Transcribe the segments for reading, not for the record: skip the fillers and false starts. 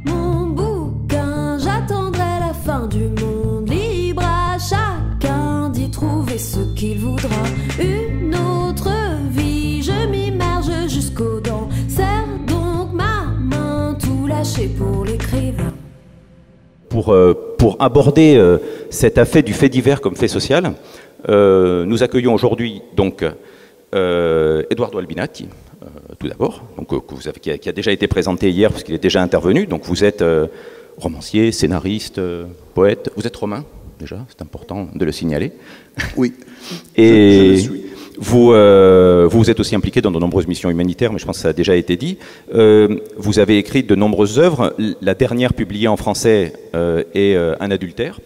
mon bouquin, j'attendrai la fin du monde. Libre à chacun d'y trouver ce qu'il voudra. Une autre vie, je m'immerge jusqu'aux dents. Serre donc ma main, tout lâcher pour l'écrivain. Pour aborder cet affaire du fait divers comme fait social, nous accueillons aujourd'hui donc Eduardo Albinati, tout d'abord, qui a déjà été présenté hier parce qu'il est déjà intervenu. Donc vous êtes romancier, scénariste, poète. Vous êtes romain déjà, c'est important de le signaler. Oui. Et je le suis. vous êtes aussi impliqué dans de nombreuses missions humanitaires, mais je pense que ça a déjà été dit. Vous avez écrit de nombreuses œuvres. La dernière publiée en français est Un adultère,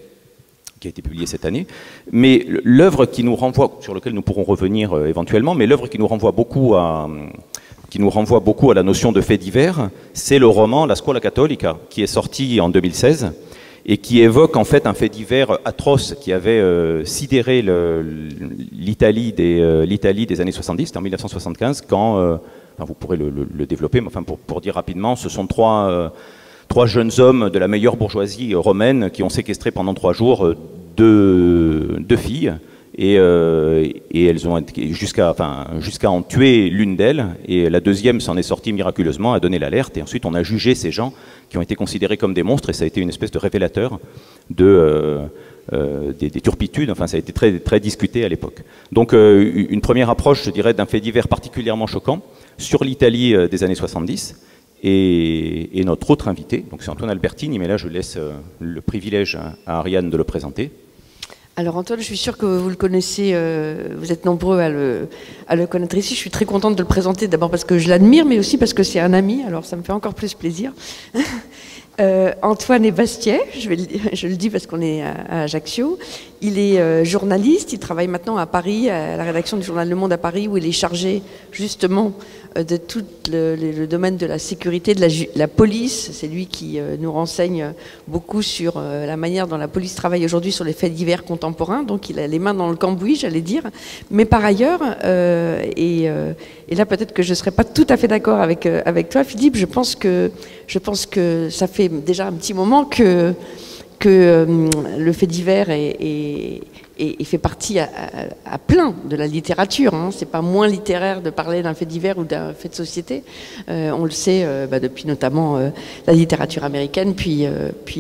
qui a été publiée cette année. Mais l'œuvre qui nous renvoie, sur laquelle nous pourrons revenir éventuellement, mais l'œuvre qui nous renvoie beaucoup à la notion de fait divers, c'est le roman La Scuola Cattolica, qui est sorti en 2016 et qui évoque en fait un fait divers atroce qui avait sidéré l'Italie des années 70, c'était en 1975, quand, enfin, vous pourrez le développer, mais enfin pour dire rapidement, ce sont trois jeunes hommes de la meilleure bourgeoisie romaine qui ont séquestré pendant 3 jours deux filles, et elles ont jusqu'à en tuer l'une d'elles, et la deuxième s'en est sortie miraculeusement, a donné l'alerte, et ensuite on a jugé ces gens qui ont été considérés comme des monstres, et ça a été une espèce de révélateur des turpitudes. Enfin, ça a été très, très discuté à l'époque. Donc une première approche, je dirais, d'un fait divers particulièrement choquant sur l'Italie des années 70, et notre autre invité, donc c'est Antoine Albertini, mais là je laisse le privilège à Ariane de le présenter. Alors Antoine, je suis sûre que vous le connaissez, vous êtes nombreux à le connaître ici. Je suis très contente de le présenter, d'abord parce que je l'admire, mais aussi parce que c'est un ami, alors ça me fait encore plus plaisir. Antoine est Bastiet, je le dis parce qu'on est à Ajaccio. Il est journaliste, il travaille maintenant à Paris, à la rédaction du journal Le Monde à Paris, où il est chargé justement de tout le domaine de la sécurité, de la police. C'est lui qui nous renseigne beaucoup sur la manière dont la police travaille aujourd'hui sur les faits divers contemporains. Donc il a les mains dans le cambouis, j'allais dire. Mais par ailleurs, et là peut-être que je ne serais pas tout à fait d'accord avec toi, Philippe, je pense que ça fait déjà un petit moment que le fait divers et fait partie à plein de la littérature. Hein. C'est pas moins littéraire de parler d'un fait divers ou d'un fait de société. On le sait depuis notamment la littérature américaine, puis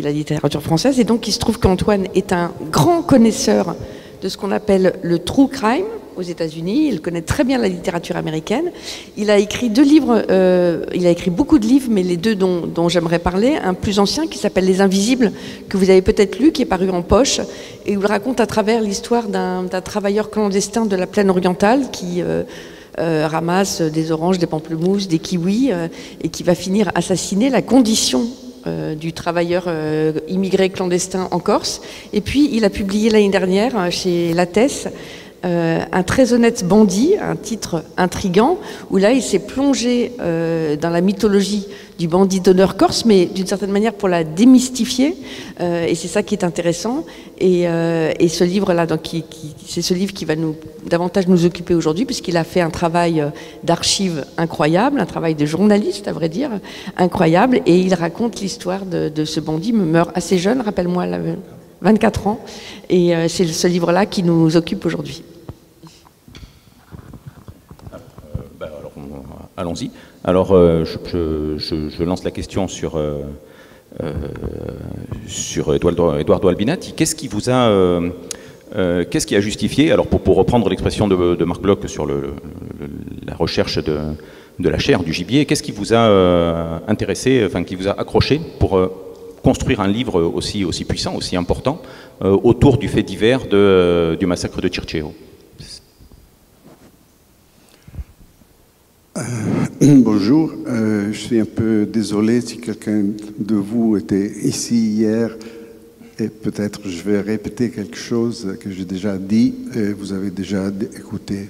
la littérature française. Et donc il se trouve qu'Antoine est un grand connaisseur de ce qu'on appelle le true crime aux États-Unis. Il connaît très bien la littérature américaine. Il a écrit 2 livres, il a écrit beaucoup de livres, mais les 2 dont j'aimerais parler, un plus ancien qui s'appelle Les Invisibles, que vous avez peut-être lu, qui est paru en poche, et où il raconte à travers l'histoire d'un travailleur clandestin de la plaine orientale qui ramasse des oranges, des pamplemousses, des kiwis, et qui va finir assassiné. La condition du travailleur immigré clandestin en Corse. Et puis il a publié l'année dernière chez Lattès Un très honnête bandit, un titre intriguant, où là il s'est plongé dans la mythologie du bandit d'honneur corse, mais d'une certaine manière pour la démystifier, et c'est ça qui est intéressant. Et ce livre-là, c'est ce livre qui va davantage nous occuper aujourd'hui, puisqu'il a fait un travail d'archives incroyable, un travail de journaliste, à vrai dire, incroyable, et il raconte l'histoire de ce bandit, meurt assez jeune, rappelle-moi, 24 ans, et c'est ce livre-là qui nous occupe aujourd'hui. Allons-y. Alors, je lance la question sur Eduardo Albinati. Qu'est-ce qui vous a, qu'est-ce qui a justifié, alors pour reprendre l'expression de Marc Bloch sur la recherche de la chair, du gibier, qu'est-ce qui vous a intéressé, enfin qui vous a accroché pour construire un livre aussi puissant, aussi important, autour du fait divers du massacre de Circeo? Bonjour, je suis un peu désolé si quelqu'un de vous était ici hier, et peut-être je vais répéter quelque chose que j'ai déjà dit et vous avez déjà écouté.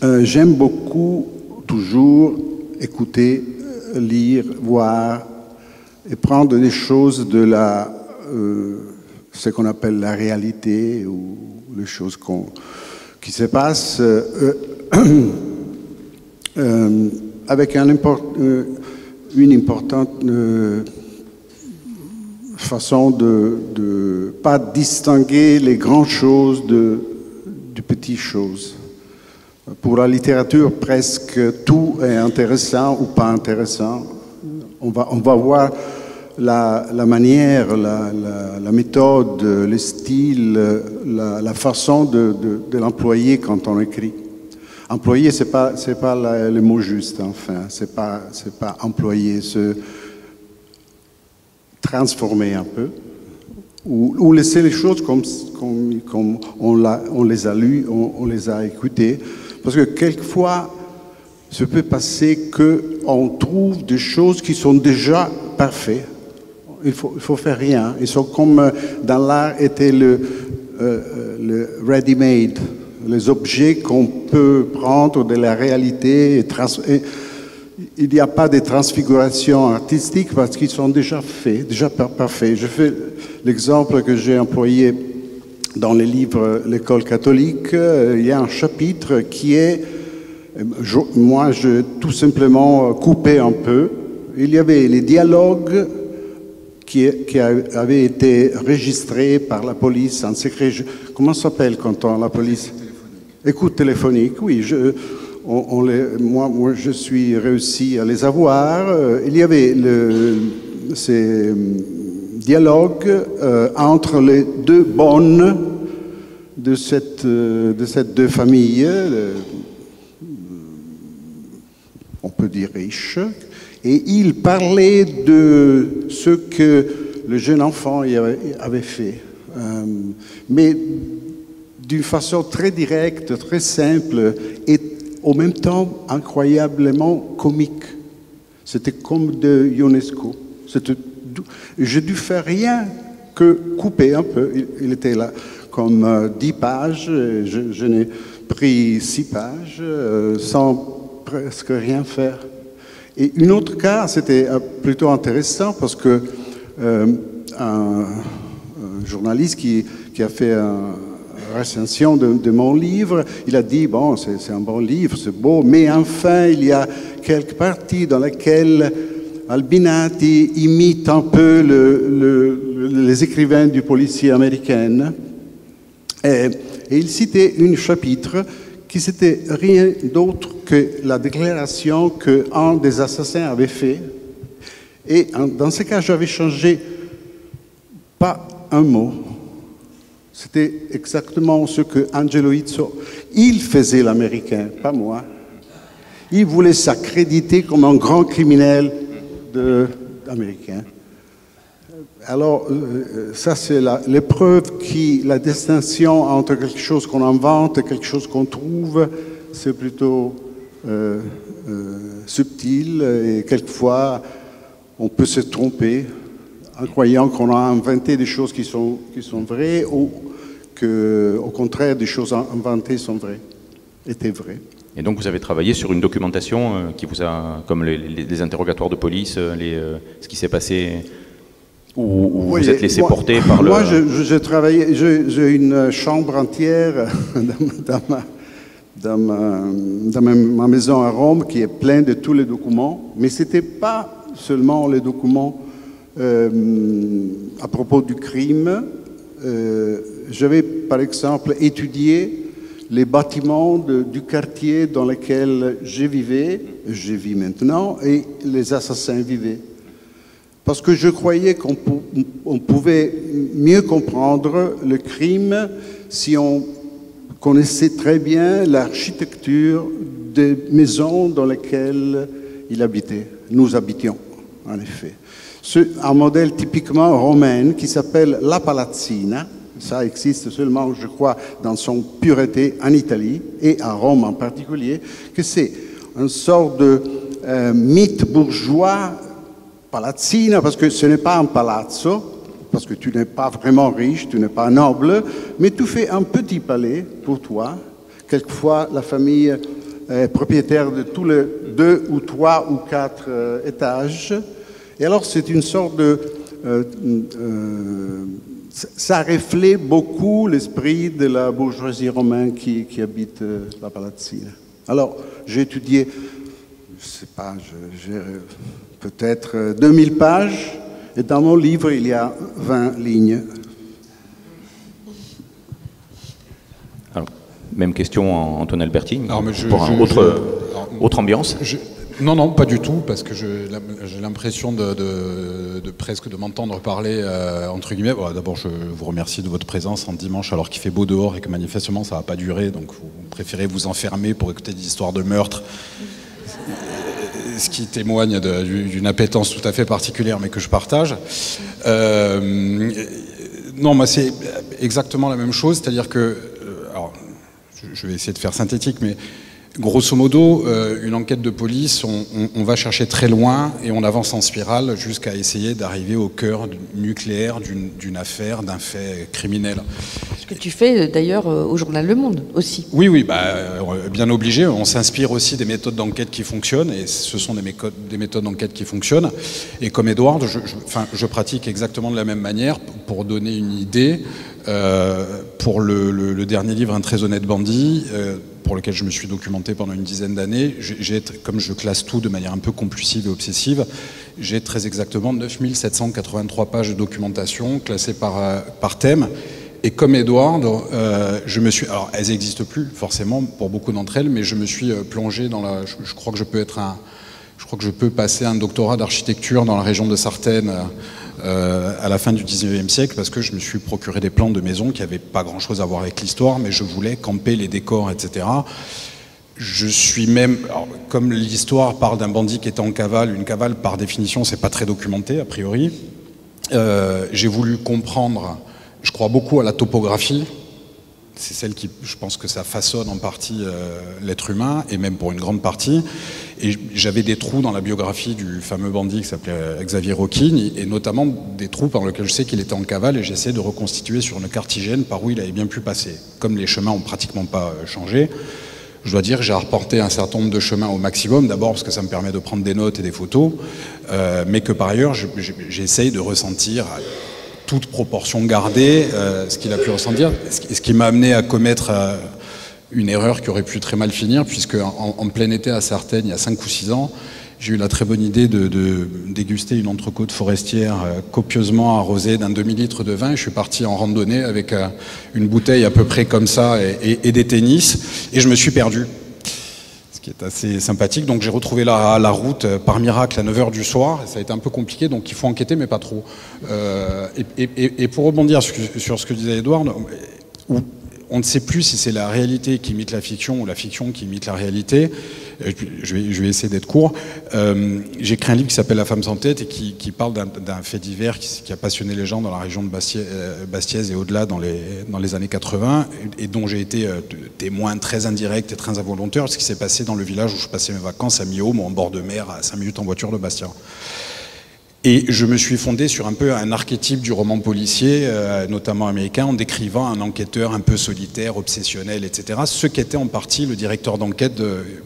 J'aime beaucoup toujours écouter, lire, voir et prendre des choses de ce qu'on appelle la réalité ou les choses qui se passent avec une importante façon de pas distinguer les grandes choses de petites choses. Pour la littérature, presque tout est intéressant ou pas intéressant. On va voir la manière, la méthode, le style, la façon de l'employer quand on écrit. Employer, c'est pas le mot juste, enfin. C'est pas employer, se transformer un peu. Ou laisser les choses comme on les a lues, on les a écoutées. Parce que quelquefois, ça peut passer qu'on trouve des choses qui sont déjà parfaites. Il faut faire rien. Ils sont comme dans l'art était le ready-made, les objets qu'on peut prendre de la réalité. Il n'y a pas de transfiguration artistique parce qu'ils sont déjà faits, déjà parfaits. Je fais l'exemple que j'ai employé dans le livre L'école catholique. Il y a un chapitre qui est, moi, je tout simplement coupé un peu. Il y avait les dialogues qui avaient été enregistrés par la police en secret. Comment ça s'appelle quand la police? Écoute téléphonique, oui. Moi, je suis réussi à les avoir. Il y avait ces dialogues entre les deux bonnes de cette deux familles, on peut dire riches, et ils parlaient de ce que le jeune enfant avait fait, mais d'une façon très directe, très simple, et en même temps incroyablement comique. C'était comme de Ionesco. J'ai dû faire rien que couper un peu. Il était là comme 10 pages. Je n'ai pris 6 pages sans presque rien faire. Et un autre cas, c'était plutôt intéressant parce que un journaliste qui a fait une recension de mon livre, il a dit, bon, c'est un bon livre, c'est beau, mais enfin, il y a quelques parties dans lesquelles Albinati imite un peu les écrivains du policier américain. Et il citait un chapitre qui c'était rien d'autre que la déclaration qu'un des assassins avait fait. Et dans ce cas, j'avais changé pas un mot. C'était exactement ce que Angelo Izzo, il faisait l'américain, pas moi. Il voulait s'accréditer comme un grand criminel américain. Alors, ça c'est l'épreuve la distinction entre quelque chose qu'on invente et quelque chose qu'on trouve, c'est plutôt subtil et quelquefois on peut se tromper en croyant qu'on a inventé des choses qui sont vraies ou qu'au contraire des choses inventées étaient vraies. Et donc vous avez travaillé sur une documentation qui vous a, comme les interrogatoires de police, ce qui s'est passé, où oui, vous êtes laissé porter par le... Moi, j'ai travaillé, j'ai une chambre entière dans ma maison à Rome qui est pleine de tous les documents, mais ce n'était pas seulement les documents à propos du crime. J'avais, par exemple, étudié les bâtiments du quartier dans lequel je vis maintenant, et les assassins vivaient. Parce que je croyais qu'on pouvait mieux comprendre le crime si on connaissait très bien l'architecture des maisons dans lesquelles il habitait. Nous habitions, en effet. Un modèle typiquement romain qui s'appelle la Palazzina. Ça existe seulement, je crois, dans son pureté en Italie et à Rome en particulier, que c'est une sorte de mythe bourgeois palazzina, parce que ce n'est pas un palazzo, parce que tu n'es pas vraiment riche, tu n'es pas noble, mais tu fais un petit palais pour toi. Quelquefois, la famille est propriétaire de tous les 2 ou 3 ou 4 étages. Et alors, c'est une sorte de... ça reflète beaucoup l'esprit de la bourgeoisie romaine qui habite la Palazzina. Alors, j'ai étudié sais pas, j'ai peut-être 2000 pages, et dans mon livre, il y a 20 lignes. Alors, même question à Antoine Alberti, pour autre ambiance. Non, pas du tout, parce que j'ai l'impression de presque de m'entendre parler, entre guillemets. Bon, d'abord, je vous remercie de votre présence en dimanche, alors qu'il fait beau dehors et que manifestement, ça va pas durer, donc vous préférez vous enfermer pour écouter des histoires de meurtre, ce qui témoigne d'une appétence tout à fait particulière, mais que je partage. Non, moi, c'est exactement la même chose, c'est-à-dire que, alors, je vais essayer de faire synthétique, mais grosso modo, une enquête de police, on va chercher très loin et on avance en spirale jusqu'à essayer d'arriver au cœur nucléaire d'une affaire, d'un fait criminel. Ce que tu fais d'ailleurs au journal Le Monde aussi. Oui, bien obligé. On s'inspire aussi des méthodes d'enquête qui fonctionnent et ce sont des méthodes d'enquête qui fonctionnent. Et comme Edward, je pratique exactement de la même manière. Pour donner une idée, pour le dernier livre, Un très honnête bandit, pour lequel je me suis documenté pendant une dizaine d'années, comme je classe tout de manière un peu compulsive et obsessive, j'ai très exactement 9783 pages de documentation classées par thème. Et comme Edward, alors elles n'existent plus forcément pour beaucoup d'entre elles, mais je me suis plongé dans je crois que je peux passer un doctorat d'architecture dans la région de Sartène à la fin du 19e siècle, parce que je me suis procuré des plans de maisons qui n'avaient pas grand-chose à voir avec l'histoire, mais je voulais camper les décors, etc. Je suis même, alors, comme l'histoire parle d'un bandit qui était en cavale, une cavale par définition c'est pas très documenté a priori, j'ai voulu comprendre, je crois beaucoup à la topographie. C'est celle qui, je pense que ça façonne en partie l'être humain, et même pour une grande partie. Et j'avais des trous dans la biographie du fameux bandit qui s'appelait Xavier Roquine, et notamment des trous par lesquels je sais qu'il était en cavale, et j'essayais de reconstituer sur une carte hygiène par où il avait bien pu passer. Comme les chemins ont pratiquement pas changé, je dois dire que j'ai reporté un certain nombre de chemins au maximum, d'abord parce que ça me permet de prendre des notes et des photos, mais que par ailleurs, j'essaye de ressentir toute proportion gardée, ce qu'il a pu ressentir, ce qui m'a amené à commettre une erreur qui aurait pu très mal finir, puisque en plein été à Sartène, il y a 5 ou 6 ans, j'ai eu la très bonne idée de déguster une entrecôte forestière copieusement arrosée d'un demi-litre de vin, et je suis parti en randonnée avec une bouteille à peu près comme ça et des tennis, et je me suis perdu. Qui est assez sympathique. Donc j'ai retrouvé la route par miracle à 9h du soir, et ça a été un peu compliqué, donc il faut enquêter mais pas trop. Et pour rebondir sur ce que disait Edward, on ne sait plus si c'est la réalité qui imite la fiction ou la fiction qui imite la réalité. Je vais essayer d'être court. J'ai écrit un livre qui s'appelle La femme sans tête et qui parle d'un fait divers qui a passionné les gens dans la région de Bastiaise et au-delà dans les années 80, et dont j'ai été témoin très indirect et très involontaire, ce qui s'est passé dans le village où je passais mes vacances à Miaume, en bord de mer, à 5 minutes en voiture de Bastia. Et je me suis fondé sur un peu un archétype du roman policier, notamment américain, en décrivant un enquêteur un peu solitaire, obsessionnel, etc. Ce qu'était en partie le directeur d'enquête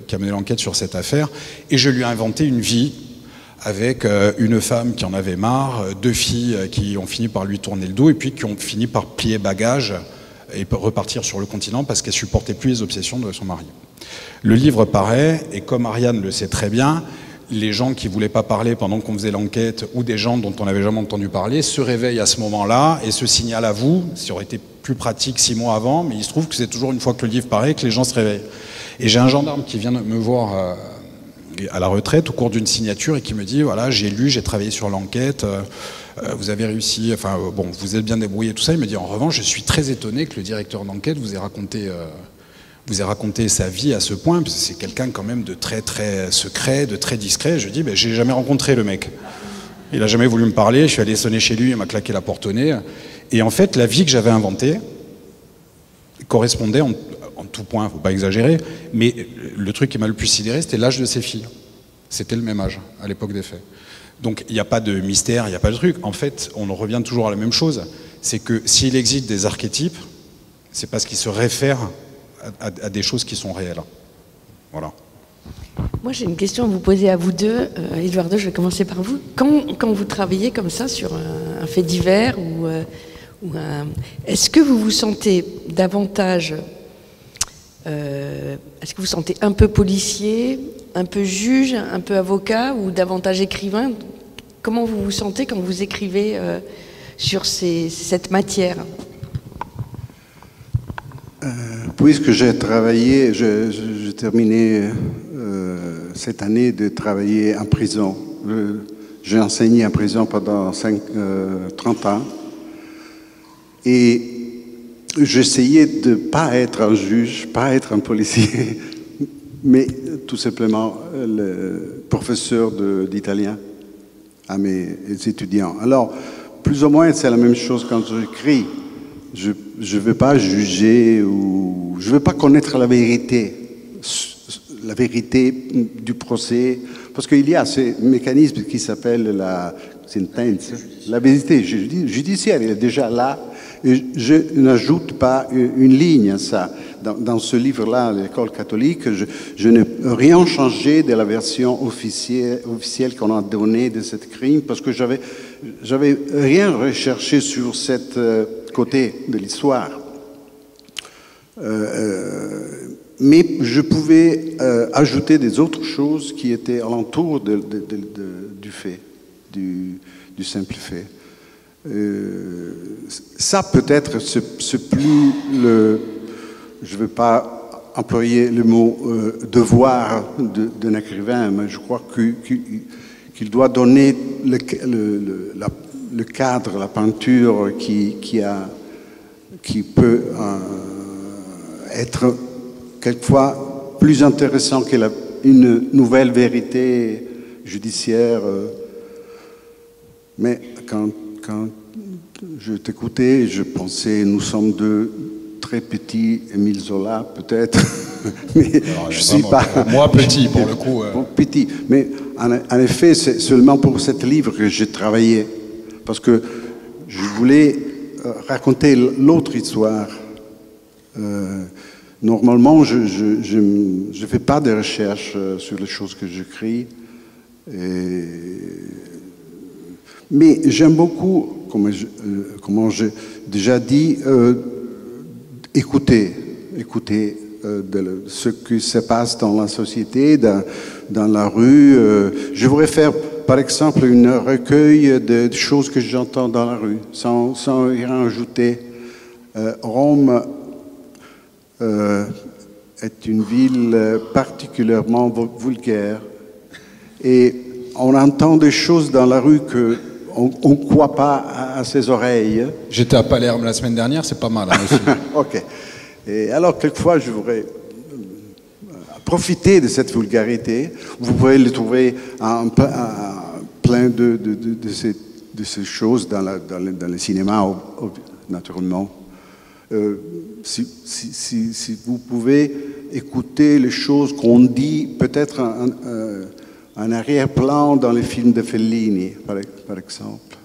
qui a mené l'enquête sur cette affaire. Et je lui ai inventé une vie avec une femme qui en avait marre, 2 filles qui ont fini par lui tourner le dos, et puis qui ont fini par plier bagages et repartir sur le continent parce qu'elle supportait plus les obsessions de son mari. Le livre paraît, et comme Ariane le sait très bien, les gens qui ne voulaient pas parler pendant qu'on faisait l'enquête, ou des gens dont on n'avait jamais entendu parler, se réveillent à ce moment-là et se signalent à vous. Ça aurait été plus pratique 6 mois avant, mais il se trouve que c'est toujours une fois que le livre paraît que les gens se réveillent. Et j'ai un gendarme qui vient me voir à la retraite au cours d'une signature et qui me dit, voilà, j'ai lu, j'ai travaillé sur l'enquête, vous avez réussi, enfin bon, vous êtes bien débrouillé, tout ça. Il me dit, en revanche, je suis très étonné que le directeur d'enquête vous ait raconté sa vie à ce point, parce que c'est quelqu'un quand même de très très secret, de très discret. Je dis, ben, j'ai jamais rencontré le mec. Il a jamais voulu me parler, je suis allé sonner chez lui, il m'a claqué la porte au nez. Et en fait, la vie que j'avais inventée correspondait en tout point, faut pas exagérer, mais le truc qui m'a le plus sidéré, c'était l'âge de ses filles. C'était le même âge, à l'époque des faits. Donc il n'y a pas de mystère, il n'y a pas de truc. En fait, on en revient toujours à la même chose. C'est que s'il existe des archétypes, c'est parce qu'ils se réfèrent à des choses qui sont réelles. Voilà. Moi, j'ai une question à vous poser à vous deux. Edouard, je vais commencer par vous. Quand vous travaillez comme ça sur un fait divers, est-ce que vous vous sentez davantage... est-ce que vous sentez un peu policier un peu juge, un peu avocat ou davantage écrivain? Comment vous vous sentez quand vous écrivez sur cette matière? Puisque j'ai travaillé, j'ai terminé cette année de travailler en prison. J'ai enseigné en prison pendant 30 ans. Et j'essayais de ne pas être un juge, pas être un policier, mais tout simplement le professeur d'italien à mes étudiants. Alors, plus ou moins, c'est la même chose quand j'écris. Je ne veux pas juger ou je ne veux pas connaître la vérité du procès, parce qu'il y a ce mécanisme qui s'appelle la sentence, la vérité judiciaire, elle est déjà là. Et je n'ajoute pas une ligne à ça. Dans ce livre-là, l'école catholique, je n'ai rien changé de la version officielle qu'on a donnée de ce crime, parce que j'avais rien recherché sur cette côté de l'histoire. Mais je pouvais ajouter des autres choses qui étaient alentour du fait, du simple fait. Ça peut-être c'est plus je ne veux pas employer le mot devoir d'un écrivain, mais je crois qu'il doit donner le cadre, la peinture qui peut être quelquefois plus intéressant qu'une nouvelle vérité judiciaire. Mais quand je t'écoutais, je pensais, nous sommes deux très petits, Émile Zola peut-être, mais je ne suis pas... Moi petit, pour le coup. Petit, mais en effet, c'est seulement pour ce livre que j'ai travaillé, parce que je voulais raconter l'autre histoire. Normalement, je ne fais pas de recherche sur les choses que j'écris, mais j'aime beaucoup, comme j'ai déjà dit, écouter ce qui se passe dans la société, dans la rue. Je voudrais faire, par exemple, un recueil de choses que j'entends dans la rue, sans rien ajouter. Rome est une ville particulièrement vulgaire et on entend des choses dans la rue qu'on ne croit pas à ses oreilles. J'étais à Palerme la semaine dernière, c'est pas mal. Hein, aussi. Ok. Et alors, quelquefois, je voudrais profiter de cette vulgarité. Vous pouvez le trouver plein de ces choses dans le cinéma, naturellement. Si vous pouvez écouter les choses qu'on dit, peut-être un arrière-plan dans les films de Fellini, par exemple.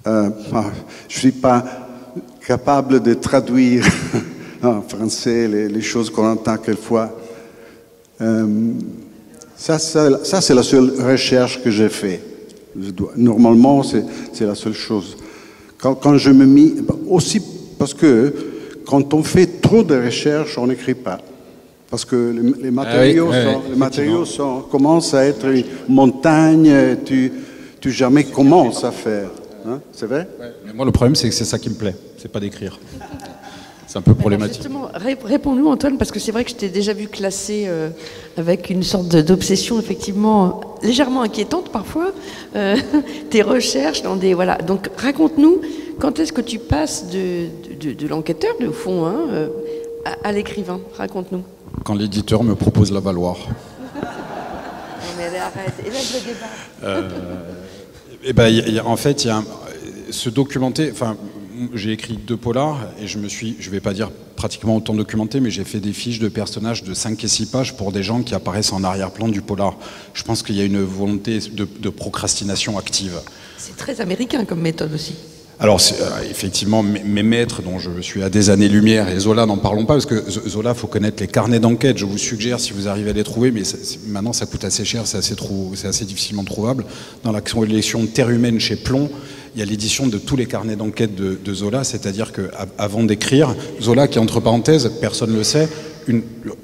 Je ne suis pas capable de traduire en français les choses qu'on entend quelquefois. Ça, c'est la seule recherche que j'ai faite. Normalement, c'est la seule chose. Quand je me mis... Aussi parce que quand on fait trop de recherches, on n'écrit pas. Parce que les matériaux, commencent à être une montagne, tu jamais commences à faire. Hein, c'est vrai? Ouais, mais moi, le problème, c'est que c'est ça qui me plaît. C'est pas d'écrire. C'est un peu problématique. Alors justement, réponds-nous, Antoine, parce que c'est vrai que je t'ai déjà vu classer avec une sorte d'obsession, effectivement, légèrement inquiétante parfois, tes recherches dans des... Voilà. Donc, raconte-nous, quand est-ce que tu passes de l'enquêteur, au fond, hein, à l'écrivain? Raconte-nous. Quand l'éditeur me propose la Valoir. Non, mais allez, arrête. Et là, je le débat. En fait, il y a se documenter... Enfin, j'ai écrit 2 polars et je vais pas dire pratiquement autant documenté, mais j'ai fait des fiches de personnages de 5 et 6 pages pour des gens qui apparaissent en arrière-plan du polar. Je pense qu'il y a une volonté de procrastination active. C'est très américain comme méthode aussi. Alors, effectivement, mes maîtres, dont je suis à des années-lumière, et Zola, n'en parlons pas, parce que Zola, il faut connaître les carnets d'enquête. Je vous suggère, si vous arrivez à les trouver, mais maintenant, ça coûte assez cher, c'est assez difficilement trouvable. Dans la collection de Terre humaine chez Plomb, il y a l'édition de tous les carnets d'enquête de Zola, c'est-à-dire qu'avant d'écrire, Zola, qui entre parenthèses, personne ne le sait,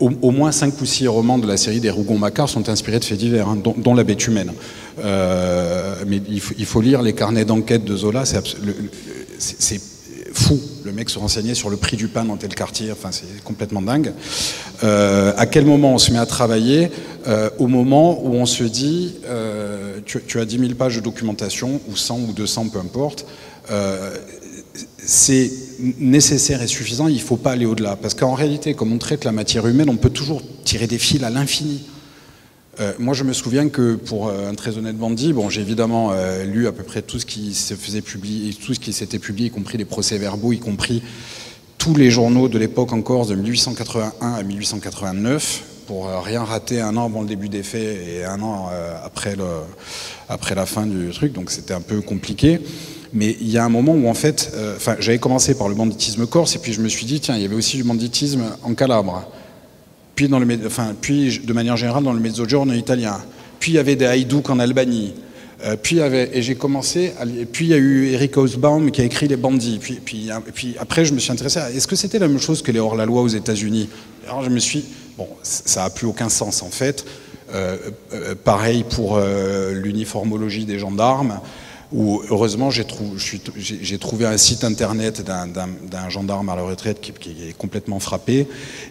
au moins 5 ou 6 romans de la série des Rougon-Macquart sont inspirés de faits divers, hein, dont La Bête humaine. Mais il faut lire les carnets d'enquête de Zola, c'est fou. Le mec se renseignait sur le prix du pain dans tel quartier, enfin c'est complètement dingue. À quel moment on se met à travailler? Au moment où on se dit, tu as 10 000 pages de documentation, ou 100 ou 200, peu importe, c'est nécessaire et suffisant, il ne faut pas aller au-delà. Parce qu'en réalité, comme on traite la matière humaine, on peut toujours tirer des fils à l'infini. Moi, je me souviens que pour Un très honnête bandit, bon, j'ai évidemment lu à peu près tout ce qui se faisait publier, tout ce qui s'était publié, y compris les procès-verbaux, y compris tous les journaux de l'époque en Corse, de 1881 à 1889, pour rien rater un an avant le début des faits et un an après la fin du truc. Donc c'était un peu compliqué. Mais il y a un moment où en fait, j'avais commencé par le banditisme corse et puis je me suis dit, tiens, il y avait aussi du banditisme en Calabre. Puis, puis de manière générale dans le Mezzogiorno italien. Puis il y avait des haïdouks en Albanie. Et j'ai commencé, puis il y a eu Eric Hobsbawm qui a écrit Les Bandits. Puis après je me suis intéressé à, est-ce que c'était la même chose que les hors-la-loi aux États-Unis? Alors je me suis, bon, ça n'a plus aucun sens en fait. Pareil pour l'uniformologie des gendarmes. Où heureusement j'ai trouvé un site internet d'un gendarme à la retraite qui est complètement frappé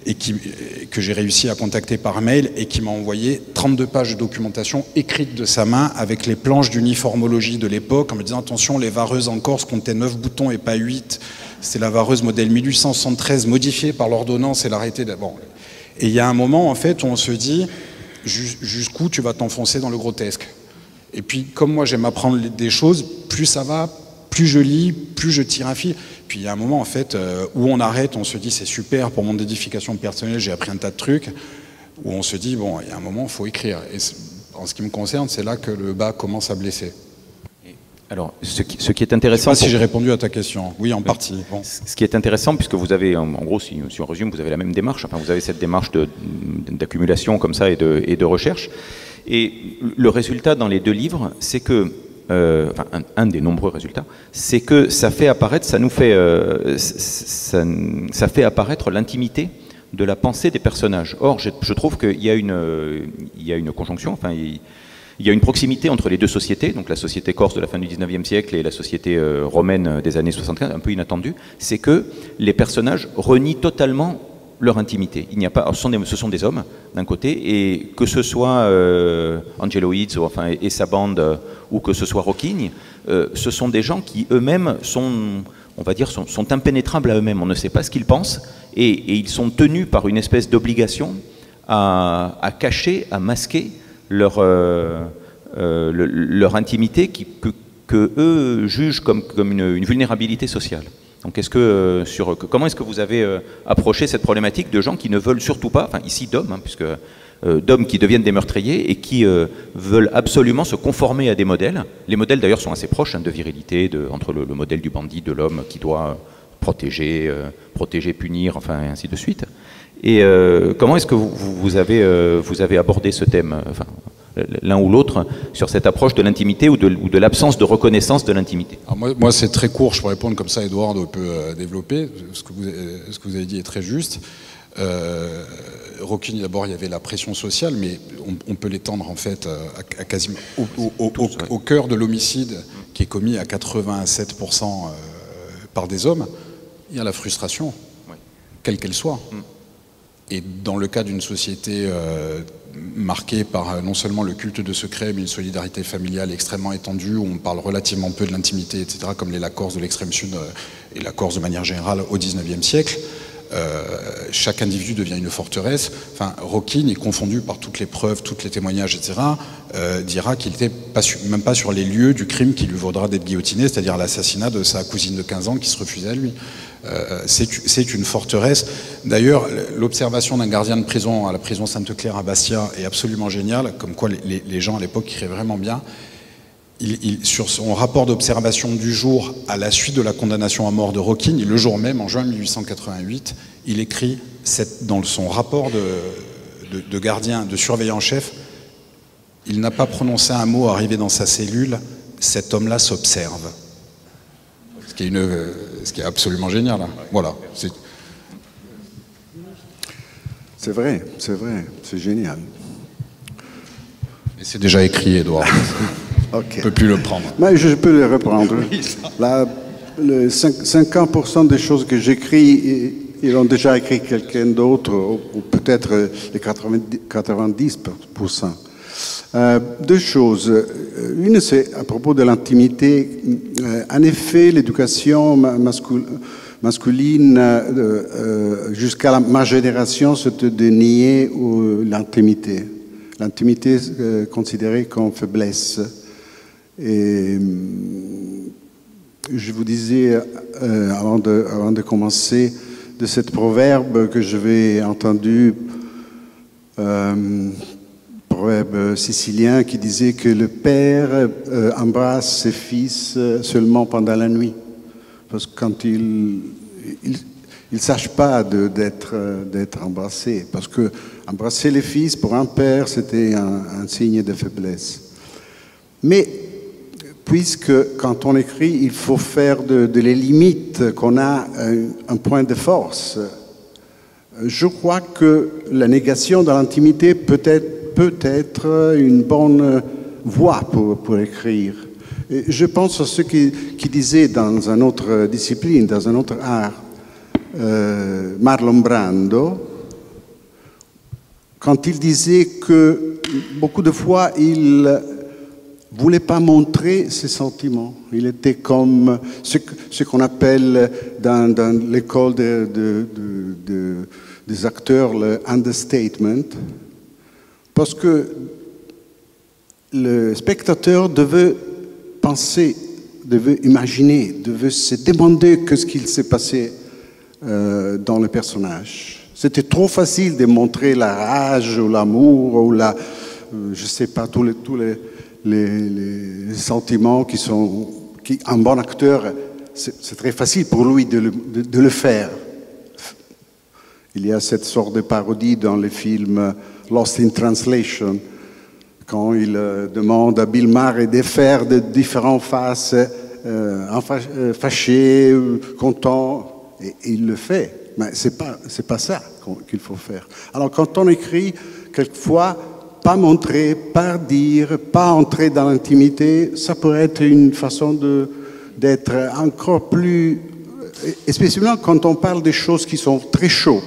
et que j'ai réussi à contacter par mail et qui m'a envoyé 32 pages de documentation écrite de sa main avec les planches d'uniformologie de l'époque en me disant attention, les vareuses en Corse comptaient 9 boutons et pas 8, c'est la vareuse modèle 1873 modifiée par l'ordonnance et l'arrêté bon. Et il y a un moment en fait où on se dit jusqu'où tu vas t'enfoncer dans le grotesque. Et puis, comme moi j'aime apprendre des choses, plus ça va, plus je lis, plus je tire un fil. Puis il y a un moment, en fait, où on arrête, on se dit c'est super, pour mon édification personnelle, j'ai appris un tas de trucs, où on se dit, bon, il y a un moment, il faut écrire. Et en ce qui me concerne, c'est là que le bas commence à blesser. Alors, ce qui est intéressant... Je ne sais pas si j'ai répondu à ta question. Oui, en partie. Bon. Ce qui est intéressant, puisque vous avez, en gros, si on résume, vous avez la même démarche, enfin, vous avez cette démarche d'accumulation comme ça et de recherche. Et le résultat dans les deux livres, c'est que, un des nombreux résultats, c'est que ça fait apparaître, ça fait apparaître l'intimité de la pensée des personnages. Or, je trouve qu'il y a une conjonction, enfin, il y a une proximité entre les deux sociétés, donc la société corse de la fin du 19e siècle et la société romaine des années 75, un peu inattendue, c'est que les personnages renient totalement leur intimité. Il n'y a pas, ce sont des hommes d'un côté, et que ce soit Angelo Izzo, enfin, et sa bande, ou que ce soit Rocchigne, ce sont des gens qui eux-mêmes sont, on va dire, sont impénétrables à eux-mêmes. On ne sait pas ce qu'ils pensent, et ils sont tenus par une espèce d'obligation à cacher, à masquer leur intimité que eux jugent comme une vulnérabilité sociale. Donc comment est-ce que vous avez approché cette problématique de gens qui ne veulent surtout pas, enfin ici d'hommes, hein, puisque d'hommes qui deviennent des meurtriers et qui veulent absolument se conformer à des modèles. Les modèles d'ailleurs sont assez proches, hein, de virilité, entre le modèle du bandit, de l'homme qui doit protéger, punir, enfin et ainsi de suite. Et comment est-ce que vous avez abordé ce thème, enfin, l'un ou l'autre, sur cette approche de l'intimité ou de l'absence de reconnaissance de l'intimité? Moi c'est très court, je peux répondre comme ça, Eduardo peut développer. Ce que vous avez dit est très juste. Rocchigne, d'abord, il y avait la pression sociale, mais on peut l'étendre en fait à quasiment au cœur de l'homicide qui est commis à 87% par des hommes. Il y a la frustration, quelle qu'elle soit. Et dans le cas d'une société marquée par non seulement le culte de secret, mais une solidarité familiale extrêmement étendue, où on parle relativement peu de l'intimité, etc., comme la Corse de l'extrême sud et la Corse de manière générale au XIXe siècle, chaque individu devient une forteresse. Enfin, Rocchigne est confondu par toutes les preuves, tous les témoignages, etc., dira qu'il n'était même pas sur les lieux du crime qui lui vaudra d'être guillotiné, c'est-à-dire l'assassinat de sa cousine de 15 ans qui se refusait à lui. C'est une forteresse. D'ailleurs, l'observation d'un gardien de prison à la prison Sainte-Claire à Bastia est absolument géniale, comme quoi les gens à l'époque écrivaient vraiment bien. Sur son rapport d'observation du jour à la suite de la condamnation à mort de Rocchigne, le jour même, en juin 1888, il écrit dans son rapport de gardien, de surveillant-chef, il n'a pas prononcé un mot arrivé dans sa cellule, cet homme-là s'observe. Ce qui est absolument génial. Hein. Voilà. C'est vrai, c'est génial. Et c'est déjà écrit, Édouard. Ok. On ne peut plus le prendre. Mais je peux le reprendre. Là, 50% des choses que j'écris, ils ont déjà écrit quelqu'un d'autre, ou peut-être les 90%. Deux choses. Une, c'est à propos de l'intimité. En effet, l'éducation masculine, jusqu'à ma génération, c'était de nier l'intimité. L'intimité considérée comme faiblesse. Et je vous disais, avant de commencer, de cette proverbe que j'avais entendu, proverbe sicilien qui disait que le père embrasse ses fils seulement pendant la nuit. Parce que quand il ne sache pas d'être embrassé. Parce que embrasser les fils pour un père, c'était un signe de faiblesse. Mais puisque quand on écrit, il faut faire de les limites qu'on a un point de force, je crois que la négation de l'intimité peut être une bonne voie pour écrire. Et je pense à ceux qui disaient dans une autre discipline, dans un autre art, Marlon Brando, quand il disait que beaucoup de fois il voulait pas montrer ses sentiments. Il était comme ce qu'on appelle dans l'école des acteurs le understatement, parce que le spectateur devait penser, devait imaginer, devait se demander ce qu'il s'est passé dans le personnage. C'était trop facile de montrer la rage ou l'amour ou je sais pas, tous les sentiments qui un bon acteur, c'est très facile pour lui de le faire. Il y a cette sorte de parodie dans le film Lost in Translation, quand il demande à Bill Murray de faire de différentes faces, fâché, content, et il le fait. Mais c'est pas ça qu'il faut faire. Alors quand on écrit, quelquefois, pas montrer, pas dire, pas entrer dans l'intimité, ça pourrait être une façon d'être encore plus, spécialement quand on parle des choses qui sont très chaudes,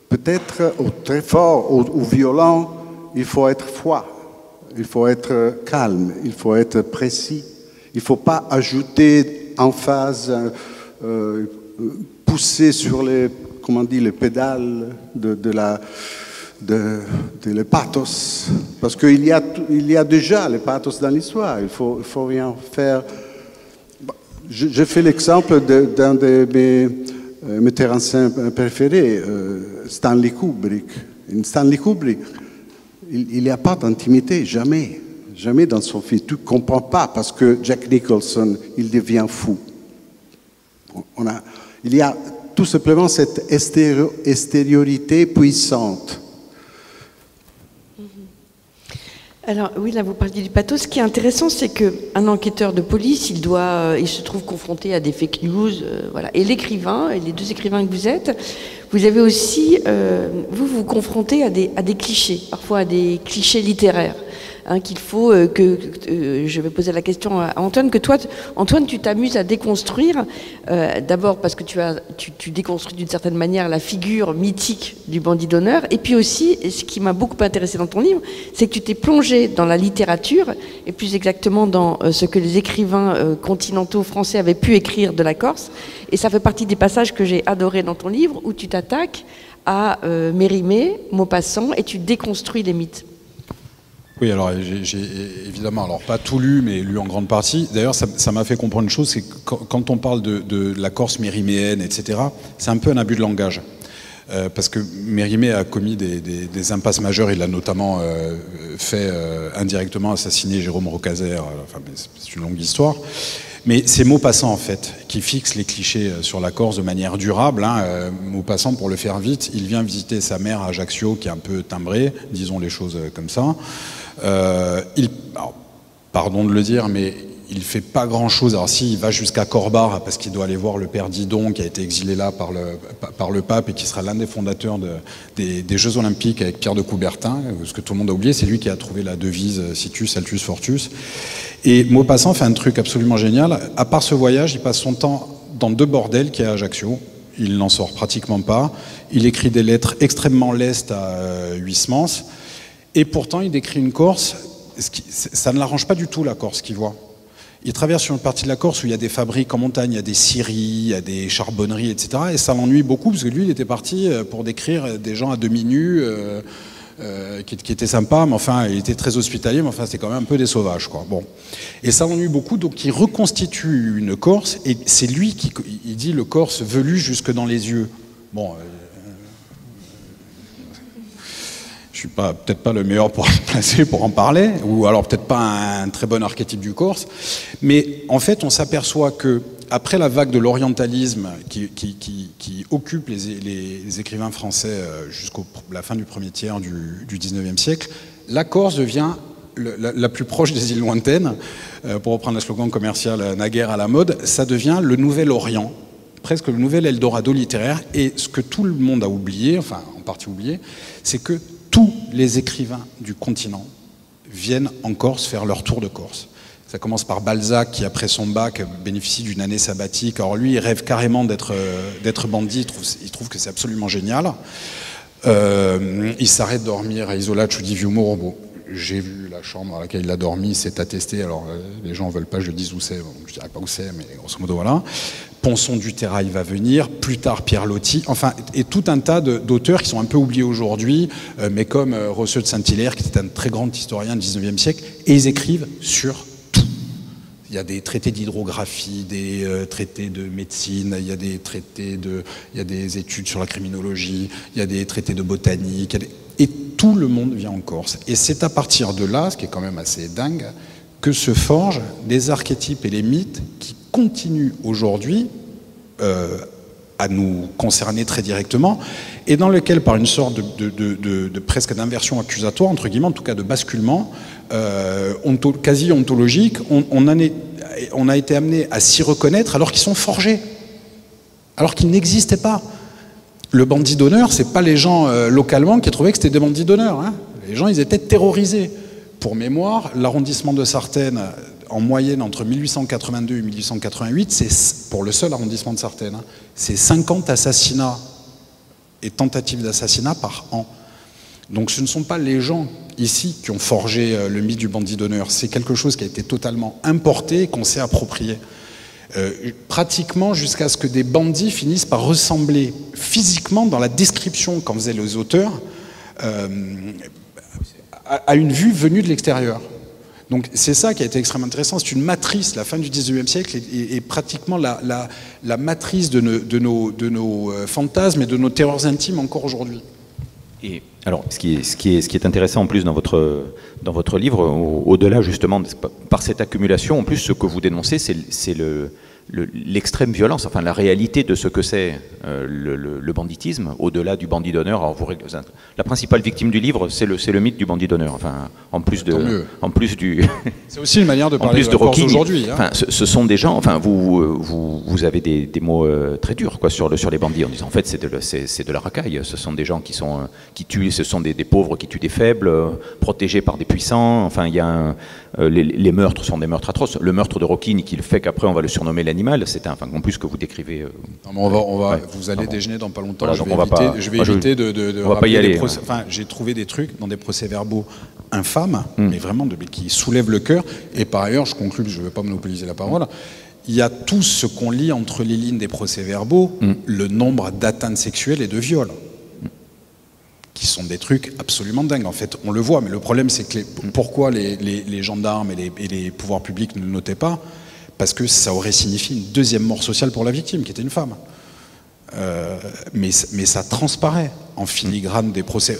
peut-être ou très forts ou violents, il faut être froid, il faut être calme, il faut être précis, il ne faut pas ajouter emphase, pousser sur les pédales de le pathos, parce qu'il y a déjà le pathos dans l'histoire, il faut rien faire. Je fais l'exemple d'un de mes metteurs en scène préférés, Stanley Kubrick. Stanley Kubrick, il n'y a pas d'intimité, jamais dans son film. Tu ne comprends pas parce que Jack Nicholson, il devient fou. Il y a tout simplement cette extériorité puissante. Alors oui, là vous parliez du pathos. Ce qui est intéressant, c'est qu'un enquêteur de police, il se trouve confronté à des fake news, voilà. Et l'écrivain, et les deux écrivains que vous êtes, vous avez aussi, vous confrontez à des clichés, parfois à des clichés littéraires. Qu'il faut je vais poser la question à Antoine, que toi, Antoine, tu t'amuses à déconstruire, d'abord parce que tu déconstruis d'une certaine manière la figure mythique du bandit d'honneur, et puis aussi, ce qui m'a beaucoup intéressé dans ton livre, c'est que tu t'es plongé dans la littérature, et plus exactement dans ce que les écrivains continentaux français avaient pu écrire de la Corse, et ça fait partie des passages que j'ai adorés dans ton livre, où tu t'attaques à Mérimée, Maupassant, et tu déconstruis les mythes. Oui, alors j'ai évidemment, alors pas tout lu, mais lu en grande partie. D'ailleurs, ça m'a fait comprendre une chose, c'est que quand on parle de la Corse mériméenne, etc., c'est un peu un abus de langage. Parce que Mérimée a commis des impasses majeures. Il a notamment fait indirectement assassiner Jérôme Rocazzer. Enfin, c'est une longue histoire. Mais c'est Maupassant, en fait, qui fixe les clichés sur la Corse de manière durable. Maupassant, pour le faire vite, il vient visiter sa mère à Ajaccio, qui est un peu timbrée, disons les choses comme ça. Alors, pardon de le dire, mais il fait pas grand-chose. Alors si, il va jusqu'à Corbar parce qu'il doit aller voir le père Didon qui a été exilé là par le pape et qui sera l'un des fondateurs des Jeux Olympiques avec Pierre de Coubertin. Ce que tout le monde a oublié, c'est lui qui a trouvé la devise Situs, Altus, Fortus. Et Maupassant fait un truc absolument génial. À part ce voyage, il passe son temps dans 2 bordels qui est à Ajaccio. Il n'en sort pratiquement pas. Il écrit des lettres extrêmement lestes à Huysmans. Et pourtant, il décrit une Corse. Ça ne l'arrange pas du tout, la Corse qu'il voit. Il traverse sur une partie de la Corse où il y a des fabriques en montagne, il y a des scieries, il y a des charbonneries, etc. Et ça l'ennuie beaucoup parce que lui, il était parti pour décrire des gens à demi-nus qui étaient sympas, mais enfin, il était très hospitalier, mais enfin, c'était quand même un peu des sauvages, quoi. Bon. Et ça l'ennuie beaucoup, donc il reconstitue une Corse et c'est lui qui il dit le Corse velu jusque dans les yeux. Bon. Je suis peut-être pas le meilleur pour le placer, pour en parler, ou alors peut-être pas un très bon archétype du Corse, mais en fait on s'aperçoit que après la vague de l'orientalisme qui occupe les écrivains français jusqu'à la fin du premier tiers du 19e siècle, la Corse devient la plus proche des îles lointaines, pour reprendre un slogan commercial naguère à la mode, ça devient le nouvel Orient, presque le nouvel Eldorado littéraire, et ce que tout le monde a oublié, enfin en partie oublié, c'est que tous les écrivains du continent viennent en Corse faire leur tour de Corse. Ça commence par Balzac qui, après son bac, bénéficie d'une année sabbatique. Alors lui, il rêve carrément d'être bandit, il trouve que c'est absolument génial. Il s'arrête de dormir à Isola Ciudivumur. Bon, j'ai vu la chambre dans laquelle il a dormi, c'est attesté. Alors les gens ne veulent pas que je dise où c'est, donc je ne dirais pas où c'est, mais grosso modo voilà. Ponson du Terrail va venir, plus tard Pierre Loti, enfin, et tout un tas d'auteurs qui sont un peu oubliés aujourd'hui, mais comme Rosseux de Saint-Hilaire, qui était un très grand historien du 19e siècle, et ils écrivent sur tout. Il y a des traités d'hydrographie, des traités de médecine, il y a des traités il y a des études sur la criminologie, il y a des traités de botanique, et tout le monde vient en Corse. Et c'est à partir de là, ce qui est quand même assez dingue, que se forgent des archétypes et les mythes qui continuent aujourd'hui à nous concerner très directement, et dans lequel, par une sorte de presque d'inversion accusatoire, entre guillemets, en tout cas de basculement quasi ontologique, on a été amené à s'y reconnaître alors qu'ils sont forgés, alors qu'ils n'existaient pas. Le bandit d'honneur, c'est pas les gens localement qui trouvaient que c'était des bandits d'honneur, hein. Les gens, ils étaient terrorisés. Pour mémoire, l'arrondissement de Sartène, en moyenne entre 1882 et 1888, c'est pour le seul arrondissement de Sartène, hein, c'est 50 assassinats et tentatives d'assassinat par an. Donc ce ne sont pas les gens ici qui ont forgé le mythe du bandit d'honneur, c'est quelque chose qui a été totalement importé et qu'on s'est approprié. Pratiquement jusqu'à ce que des bandits finissent par ressembler physiquement, dans la description qu'en faisaient les auteurs, à une vue venue de l'extérieur. Donc c'est ça qui a été extrêmement intéressant, c'est une matrice, la fin du 19e siècle est pratiquement la matrice de nos fantasmes et de nos terreurs intimes encore aujourd'hui. Et alors, ce qui est intéressant en plus dans votre livre, au-delà justement, par cette accumulation, en plus ce que vous dénoncez, c'est l'extrême violence, enfin la réalité de ce que c'est le banditisme, au-delà du bandit d'honneur. Alors la principale victime du livre, c'est le mythe du bandit d'honneur. Enfin, en plus du. C'est aussi une manière de parler de la Corse aujourd'hui. Hein. Enfin, ce sont des gens. Enfin, vous avez des mots très durs, quoi, sur les bandits, en disant en fait c'est de la racaille. Ce sont des gens qui tuent. Ce sont des pauvres qui tuent des faibles, protégés par des puissants. Enfin, il y a les meurtres sont des meurtres atroces. Le meurtre de Rocchini, qui le fait qu'après on va le surnommer l'animal, c'est en plus que vous décrivez. Non, ouais. Vous allez déjeuner dans pas longtemps. Voilà, je vais éviter de on va pas y aller. Enfin, j'ai trouvé des trucs dans des procès-verbaux infâmes, mais vraiment qui soulèvent le cœur. Et par ailleurs, je conclue, je ne veux pas monopoliser la parole. Il y a tout ce qu'on lit entre les lignes des procès-verbaux, le nombre d'atteintes sexuelles et de viols, qui sont des trucs absolument dingues. En fait, on le voit, mais le problème, c'est que pourquoi les gendarmes et les pouvoirs publics ne le notaient pas? Parce que ça aurait signifié une deuxième mort sociale pour la victime, qui était une femme. Mais ça transparaît en filigrane des procès.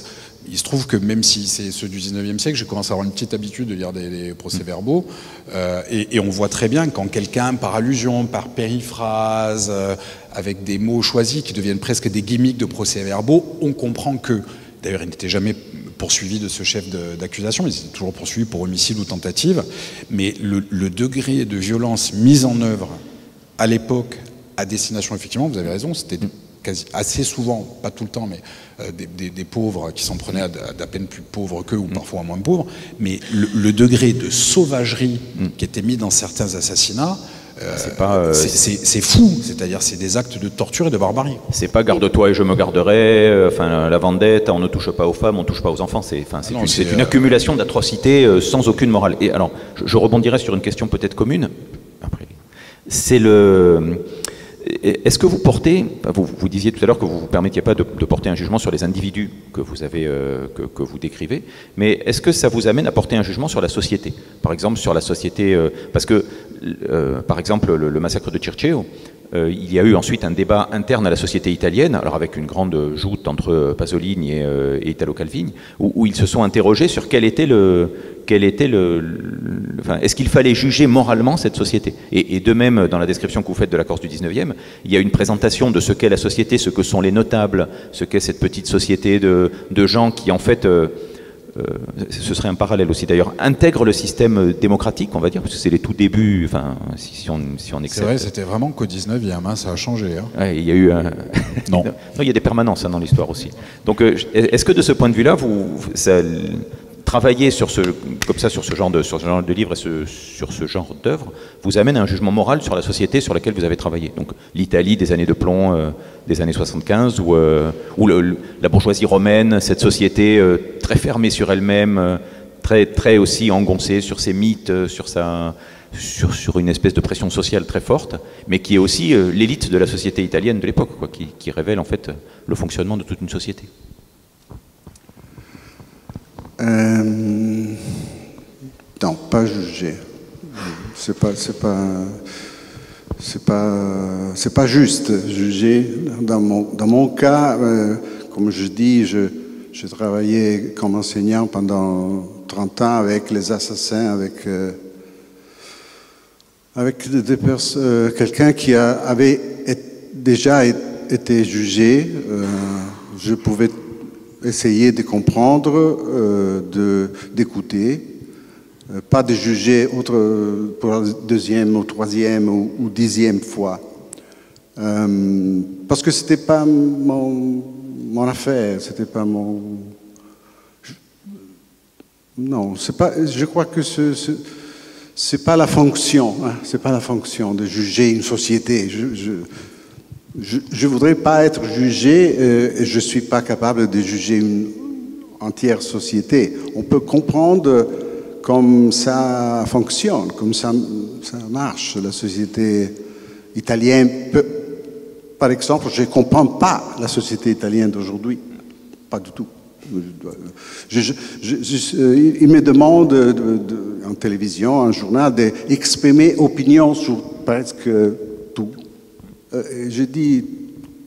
Il se trouve que même si c'est ceux du 19e siècle, j'ai commencé à avoir une petite habitude de lire des procès-verbaux, et on voit très bien quand quelqu'un, par allusion, par périphrase, avec des mots choisis qui deviennent presque des gimmicks de procès-verbaux, on comprend que, d'ailleurs il n'était jamais poursuivi de ce chef d'accusation, ils étaient toujours poursuivis pour homicide ou tentative, mais le degré de violence mise en œuvre à l'époque, à destination, effectivement, vous avez raison, c'était assez souvent, pas tout le temps, mais des pauvres qui s'en prenaient d'à peine plus pauvres qu'eux ou parfois moins pauvres, mais le degré de sauvagerie qui était mis dans certains assassinats, c'est fou, c'est-à-dire c'est des actes de torture et de barbarie. C'est pas garde-toi et je me garderai, enfin la vendetta, on ne touche pas aux femmes, on ne touche pas aux enfants, c'est une accumulation d'atrocités sans aucune morale. Et alors, je rebondirai sur une question peut-être commune, c'est est-ce que vous portez, vous disiez tout à l'heure que vous ne vous permettiez pas de porter un jugement sur les individus que vous avez, que vous décrivez, mais est-ce que ça vous amène à porter un jugement sur la société? Par exemple, sur la société, parce que, par exemple, le massacre de Circeo, il y a eu ensuite un débat interne à la société italienne, alors avec une grande joute entre Pasolini et Italo Calvini, où ils se sont interrogés sur est-ce qu'il fallait juger moralement cette société? Et de même, dans la description que vous faites de la Corse du 19e, il y a une présentation de ce qu'est la société, ce que sont les notables, ce qu'est cette petite société de gens qui, en fait, ce serait un parallèle aussi d'ailleurs, intègrent le système démocratique, on va dire, parce que c'est les tout débuts, enfin, si on accepte. C'est vrai, c'était vraiment qu'au 19e, hein, ça a changé. Hein. Ouais, il y a eu un... Non. Non, il y a des permanences dans l'histoire aussi. Donc, est-ce que de ce point de vue-là, travailler sur ce genre de livre et sur ce genre d'œuvre vous amène à un jugement moral sur la société sur laquelle vous avez travaillé. Donc l'Italie des années de plomb des années 75 ou la bourgeoisie romaine, cette société très fermée sur elle-même, très aussi engoncée sur ses mythes, sur une espèce de pression sociale très forte, mais qui est aussi l'élite de la société italienne de l'époque, qui révèle en fait le fonctionnement de toute une société. Non, pas juger. C'est pas juste juger. Dans mon cas, comme je dis, j'ai travaillé comme enseignant pendant 30 ans avec les assassins, avec quelqu'un qui avait déjà été jugé. Je pouvais essayer de comprendre, d'écouter, pas de juger pour la deuxième ou troisième ou dixième fois. Parce que c'était pas mon affaire, c'était pas mon... Non, c'est pas, je crois que c'est pas la fonction, hein, c'est pas la fonction de juger une société. Je voudrais pas être jugé et je suis pas capable de juger une entière société. On peut comprendre comme ça fonctionne, comme ça marche. La société italienne, par exemple, je ne comprends pas la société italienne d'aujourd'hui. Pas du tout. Il me demande en télévision, en journal, d'exprimer opinion sur presque tout. Je dis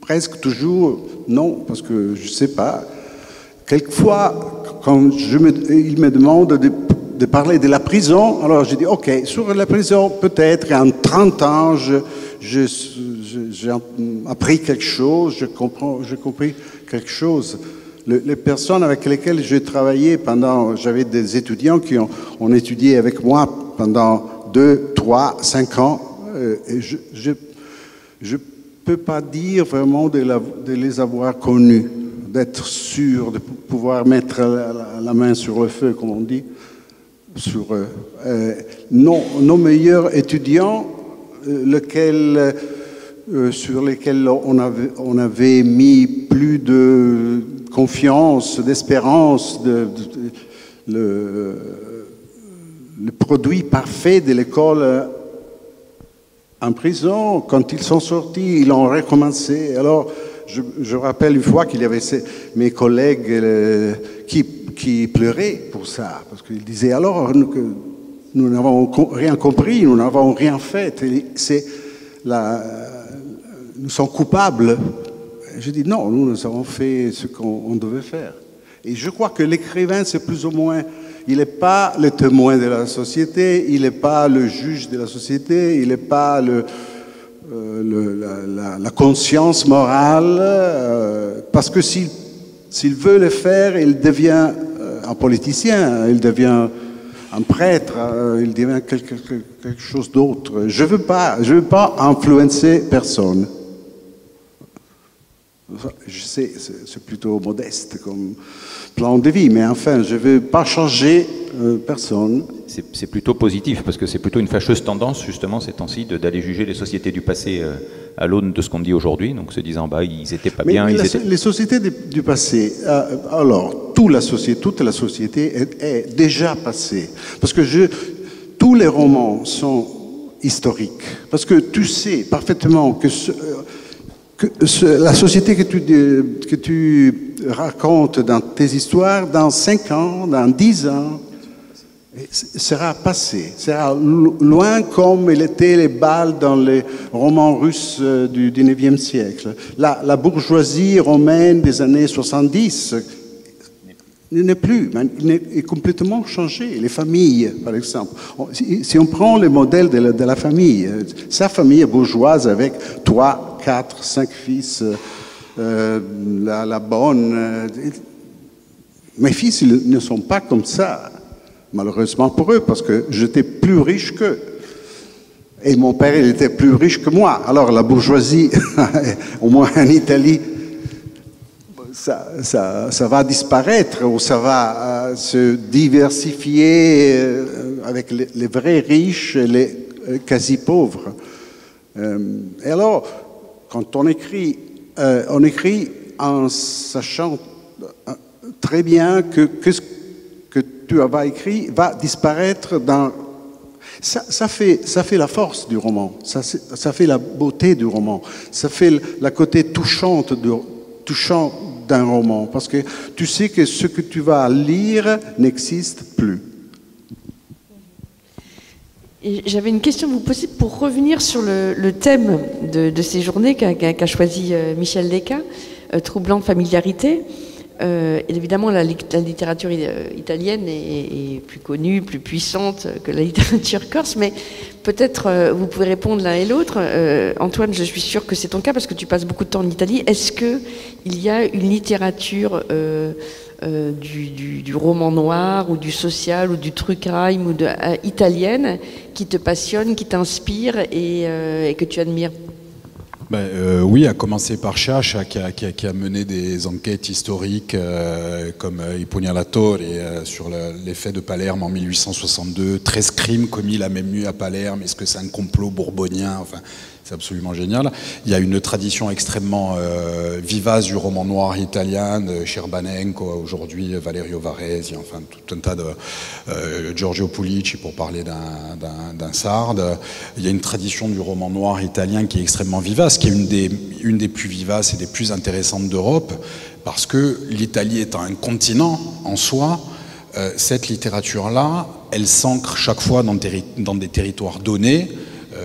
presque toujours non, parce que je ne sais pas. Quelquefois, quand il me demande de parler de la prison, alors je dis ok, sur la prison, peut-être en 30 ans, j'ai appris quelque chose, j'ai compris quelque chose. Les personnes avec lesquelles j'ai travaillé j'avais des étudiants qui ont étudié avec moi pendant 2, 3, 5 ans, et je ne peux pas dire vraiment de les avoir connus, d'être sûr, de pouvoir mettre la main sur le feu, comme on dit, sur eux. Nos meilleurs étudiants, sur lesquels on avait mis plus de confiance, d'espérance, le produit parfait de l'école en prison, quand ils sont sortis, ils ont recommencé. Alors, je rappelle une fois qu'il y avait mes collègues qui pleuraient pour ça, parce qu'ils disaient alors que nous n'avons rien compris, nous n'avons rien fait, nous sommes coupables. Je dis non, nous avons fait ce qu'on devait faire. Et je crois que l'écrivain, c'est plus ou moins, il n'est pas le témoin de la société, il n'est pas le juge de la société, il n'est pas la conscience morale, parce que s'il veut le faire, il devient un politicien, il devient un prêtre, il devient quelque chose d'autre. Je veux pas influencer personne. Je sais, c'est plutôt modeste comme plan de vie, mais enfin, je ne veux pas changer personne. C'est plutôt positif, parce que c'est plutôt une fâcheuse tendance, justement, ces temps-ci, d'aller juger les sociétés du passé à l'aune de ce qu'on dit aujourd'hui, donc se disant, bah, ils n'étaient pas bien. Les sociétés du passé, alors, toute la société est déjà passée. Parce que tous les romans sont historiques. Parce que tu sais parfaitement que la société que tu racontes dans tes histoires, dans 5 ans, dans 10 ans, sera passée, sera loin comme il était les balles dans les romans russes du 19e siècle. La bourgeoisie romaine des années 70 n'est plus, il est complètement changé. Les familles, par exemple. Si on prend le modèle de la famille, sa famille est bourgeoise avec 3, 4, 5 fils, la bonne. Mes fils, ils ne sont pas comme ça, malheureusement pour eux, parce que j'étais plus riche qu'eux. Et mon père, il était plus riche que moi. Alors la bourgeoisie, au moins en Italie, ça va disparaître ou ça va se diversifier avec les vrais riches et les quasi pauvres. Et alors, quand on écrit en sachant très bien que ce que tu as écrit va disparaître dans... Ça fait la force du roman, ça fait la beauté du roman, ça fait la côté touchant d'un roman, parce que tu sais que ce que tu vas lire n'existe plus. J'avais une question à vous poser pour revenir sur le thème de ces journées qu'a choisi Michel Leca, troublante familiarité. Évidemment, la littérature italienne est plus connue, plus puissante que la littérature corse, mais peut-être vous pouvez répondre l'un et l'autre. Antoine, je suis sûre que c'est ton cas parce que tu passes beaucoup de temps en Italie. Est-ce qu'il y a une littérature du roman noir ou du social ou du true crime ou italienne qui te passionne, qui t'inspire et que tu admires? Oui, à commencer par Sciascia qui a mené des enquêtes historiques comme I Pugnalatori sur les faits de Palerme en 1862, 13 crimes commis la même nuit à Palerme, est-ce que c'est un complot bourbonien? Enfin, c'est absolument génial. Il y a une tradition extrêmement vivace du roman noir italien, de Scerbanenko, aujourd'hui Valerio Varese, enfin tout un tas de Giorgio Pulici pour parler d'un sarde. Il y a une tradition du roman noir italien qui est extrêmement vivace, qui est une des plus vivaces et des plus intéressantes d'Europe, parce que l'Italie étant un continent en soi, cette littérature-là, elle s'ancre chaque fois dans des territoires donnés,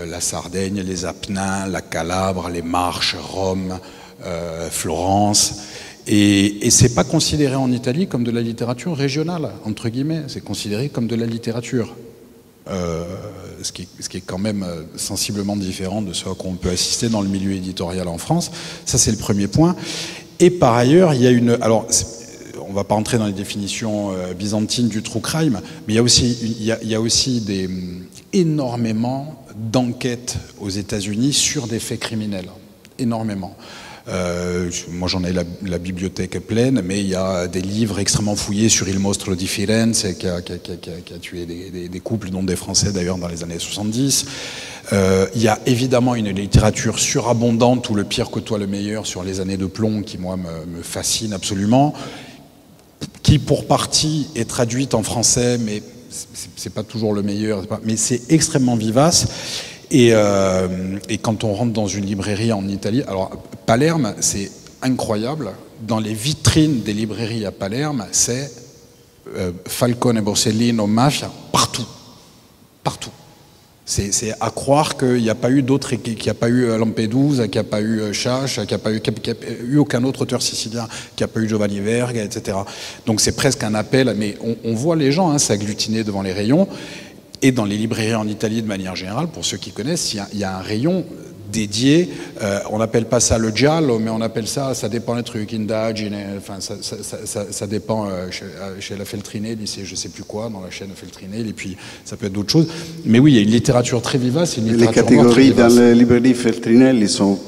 la Sardaigne, les Apennins, la Calabre, les Marches, Rome, Florence. Et c'est pas considéré en Italie comme de la littérature régionale, entre guillemets, c'est considéré comme de la littérature. Ce qui est quand même sensiblement différent de ce à quoi on peut assister dans le milieu éditorial en France. Ça, c'est le premier point. Et par ailleurs, il y a une... Alors, on ne va pas entrer dans les définitions byzantines du true crime, mais il y a aussi énormément d'enquêtes aux États-Unis sur des faits criminels. Énormément. Moi, j'en ai la bibliothèque pleine, mais il y a des livres extrêmement fouillés sur Il Mostro di Firenze, qui a tué des couples, dont des Français d'ailleurs, dans les années 70. Il y a évidemment une littérature surabondante, où le pire côtoie le meilleur, sur les années de plomb, qui, moi, me fascine absolument, qui, pour partie, est traduite en français, mais c'est pas toujours le meilleur, mais c'est extrêmement vivace. Et quand on rentre dans une librairie en Italie, alors Palerme, c'est incroyable. Dans les vitrines des librairies à Palerme, c'est Falcone, Borsellino, Mafia, partout. Partout. C'est à croire qu'il n'y a pas eu d'autres, qu'il n'y a pas eu Lampedusa, qu'il n'y a pas eu Sciascia, qu'il n'y a eu aucun autre auteur sicilien, qu'il n'y a pas eu Giovanni Verga, etc. Donc c'est presque un appel, mais on voit les gens s'agglutiner devant les rayons. Et dans les librairies en Italie, de manière générale, pour ceux qui connaissent, il y a un rayon dédié. On n'appelle pas ça le giallo, mais on appelle ça dépend des trucs, indagine, enfin ça dépend chez la Feltrinelli, c'est je sais plus quoi, dans la chaîne Feltrinelli, et puis ça peut être d'autres choses. Mais oui, il y a une littérature très vivace. Une littérature les catégories dans les librairies Feltrinelli sont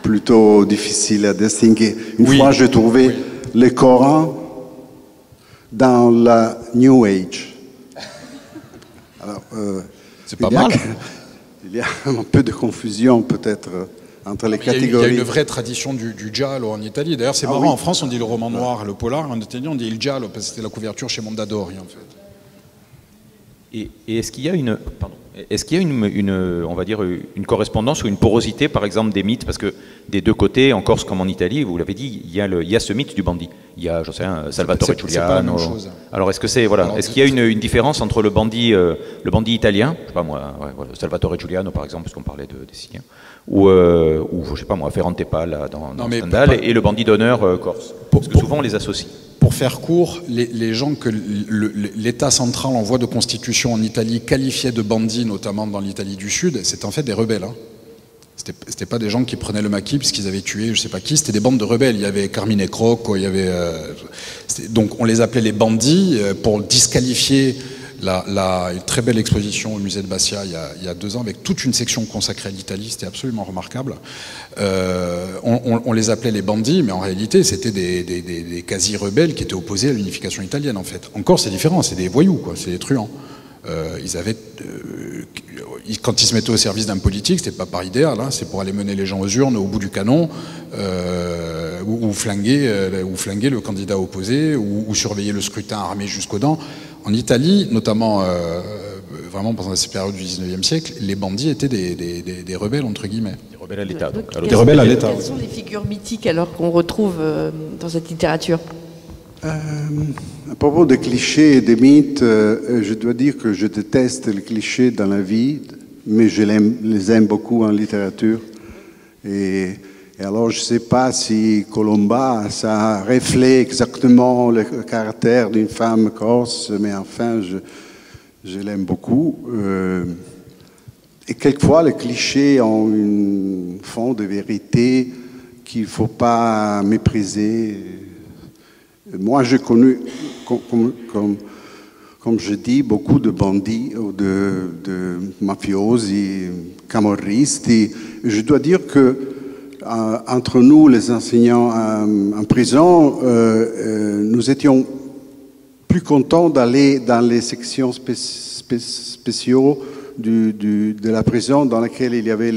plutôt difficiles à distinguer. Une fois, j'ai trouvé le Coran dans la New Age. Alors, c'est pas mal. Il y a un peu de confusion peut-être entre les catégories. Il y a une vraie tradition du giallo en Italie. D'ailleurs, c'est marrant, en France on dit le roman noir, le polar, en Italie on dit il giallo, parce que c'était la couverture chez Mondadori en fait. Et est-ce qu'il y a on va dire, une correspondance ou une porosité, par exemple, des mythes? Parce que des deux côtés, en Corse comme en Italie, vous l'avez dit, il y a ce mythe du bandit. Il y a, je sais, Salvatore Giuliano. C'est pas la même chose. Alors, est-ce qu'il y a une différence entre le bandit italien, je sais pas moi, Salvatore Giuliano, par exemple, parce qu'on parlait des Siciliens, ou je sais pas moi, Ferrante Palla dans Stendhal, et le bandit d'honneur corse? Parce que souvent on les associe. Pour faire court, les gens que l'État central en voie de constitution en Italie qualifiait de bandits, notamment dans l'Italie du Sud, c'était en fait des rebelles. Hein. C'était pas des gens qui prenaient le maquis parce qu'ils avaient tué je sais pas qui, c'était des bandes de rebelles. Il y avait Carmine Crocco, il y avait... donc on les appelait les bandits pour disqualifier une très belle exposition au musée de Bastia il y a 2 ans avec toute une section consacrée à l'Italie, c'était absolument remarquable. On les appelait les bandits, mais en réalité c'était des quasi-rebelles qui étaient opposés à l'unification italienne en fait. Encore c'est différent, c'est des voyous, quoi, c'est des truands. Quand ils se mettaient au service d'un politique, c'était pas par idéal, hein, c'est pour aller mener les gens aux urnes au bout du canon, ou flinguer le candidat opposé, ou surveiller le scrutin armé jusqu'aux dents. En Italie, notamment vraiment pendant cette période du 19e siècle, les bandits étaient des rebelles, entre guillemets. Des rebelles à l'État. Des rebelles à l'État. Quelles sont les figures mythiques alors qu'on retrouve dans cette littérature? À propos des clichés et des mythes, je dois dire que je déteste les clichés dans la vie, mais je les aime beaucoup en littérature. Et alors, je ne sais pas si Colomba, ça reflète exactement le caractère d'une femme corse, mais enfin, je l'aime beaucoup. Et quelquefois, les clichés ont un fond de vérité qu'il ne faut pas mépriser. Moi, j'ai connu, comme je dis, beaucoup de bandits ou de mafiosi, camorristi. Je dois dire que entre nous, les enseignants en prison, nous étions plus contents d'aller dans les sections spéciaux de la prison dans laquelle il y avait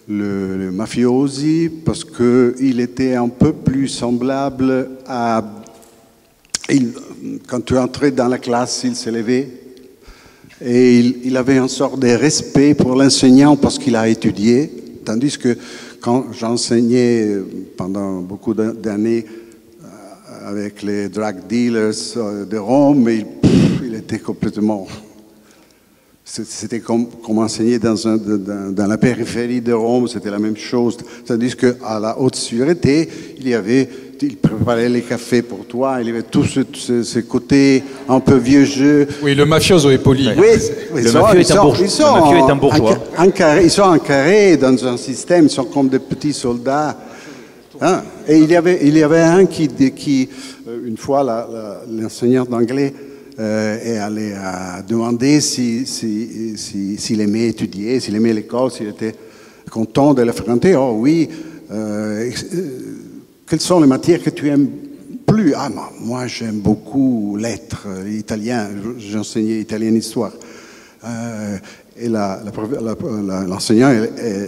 le mafiosi, parce qu'il était un peu plus semblable à... Quand tu entrais dans la classe, il s'est levé et il avait une sorte de respect pour l'enseignant parce qu'il a étudié, tandis que quand j'enseignais pendant beaucoup d'années avec les drug dealers de Rome, il était complètement... C'était comme enseigner dans la périphérie de Rome, c'était la même chose. Tandis qu'à la haute sûreté, il préparait les cafés pour toi, il y avait tous ces côtés un peu vieux jeu. Oui, le mafioso est poli. Oui, le mafieux est un bourgeois. Ils sont encarrés dans un système, ils sont comme des petits soldats. Hein? Et il y avait un qui une fois, l'enseignant d'anglais est allé demander s'il aimait étudier, s'il aimait l'école, s'il était content de la fréquenter. Oh oui, quelles sont les matières que tu aimes plus? Ah, moi j'aime beaucoup lettres, italien, j'enseignais italien histoire. Et l'enseignant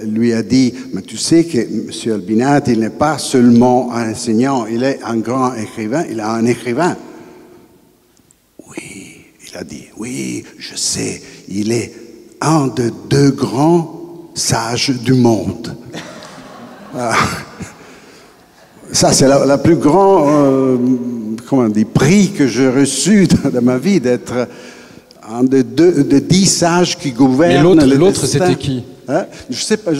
lui a dit, mais tu sais que M. Albinati, il n'est pas seulement un enseignant, il est un grand écrivain, il est un écrivain. Oui, il a dit, oui, je sais, il est un des 2 grands sages du monde. Ça, c'est la plus grand prix que j'ai reçu dans ma vie, d'être un des 10 sages qui gouvernent. Mais l'autre c'était qui? Hein? Je sais pas.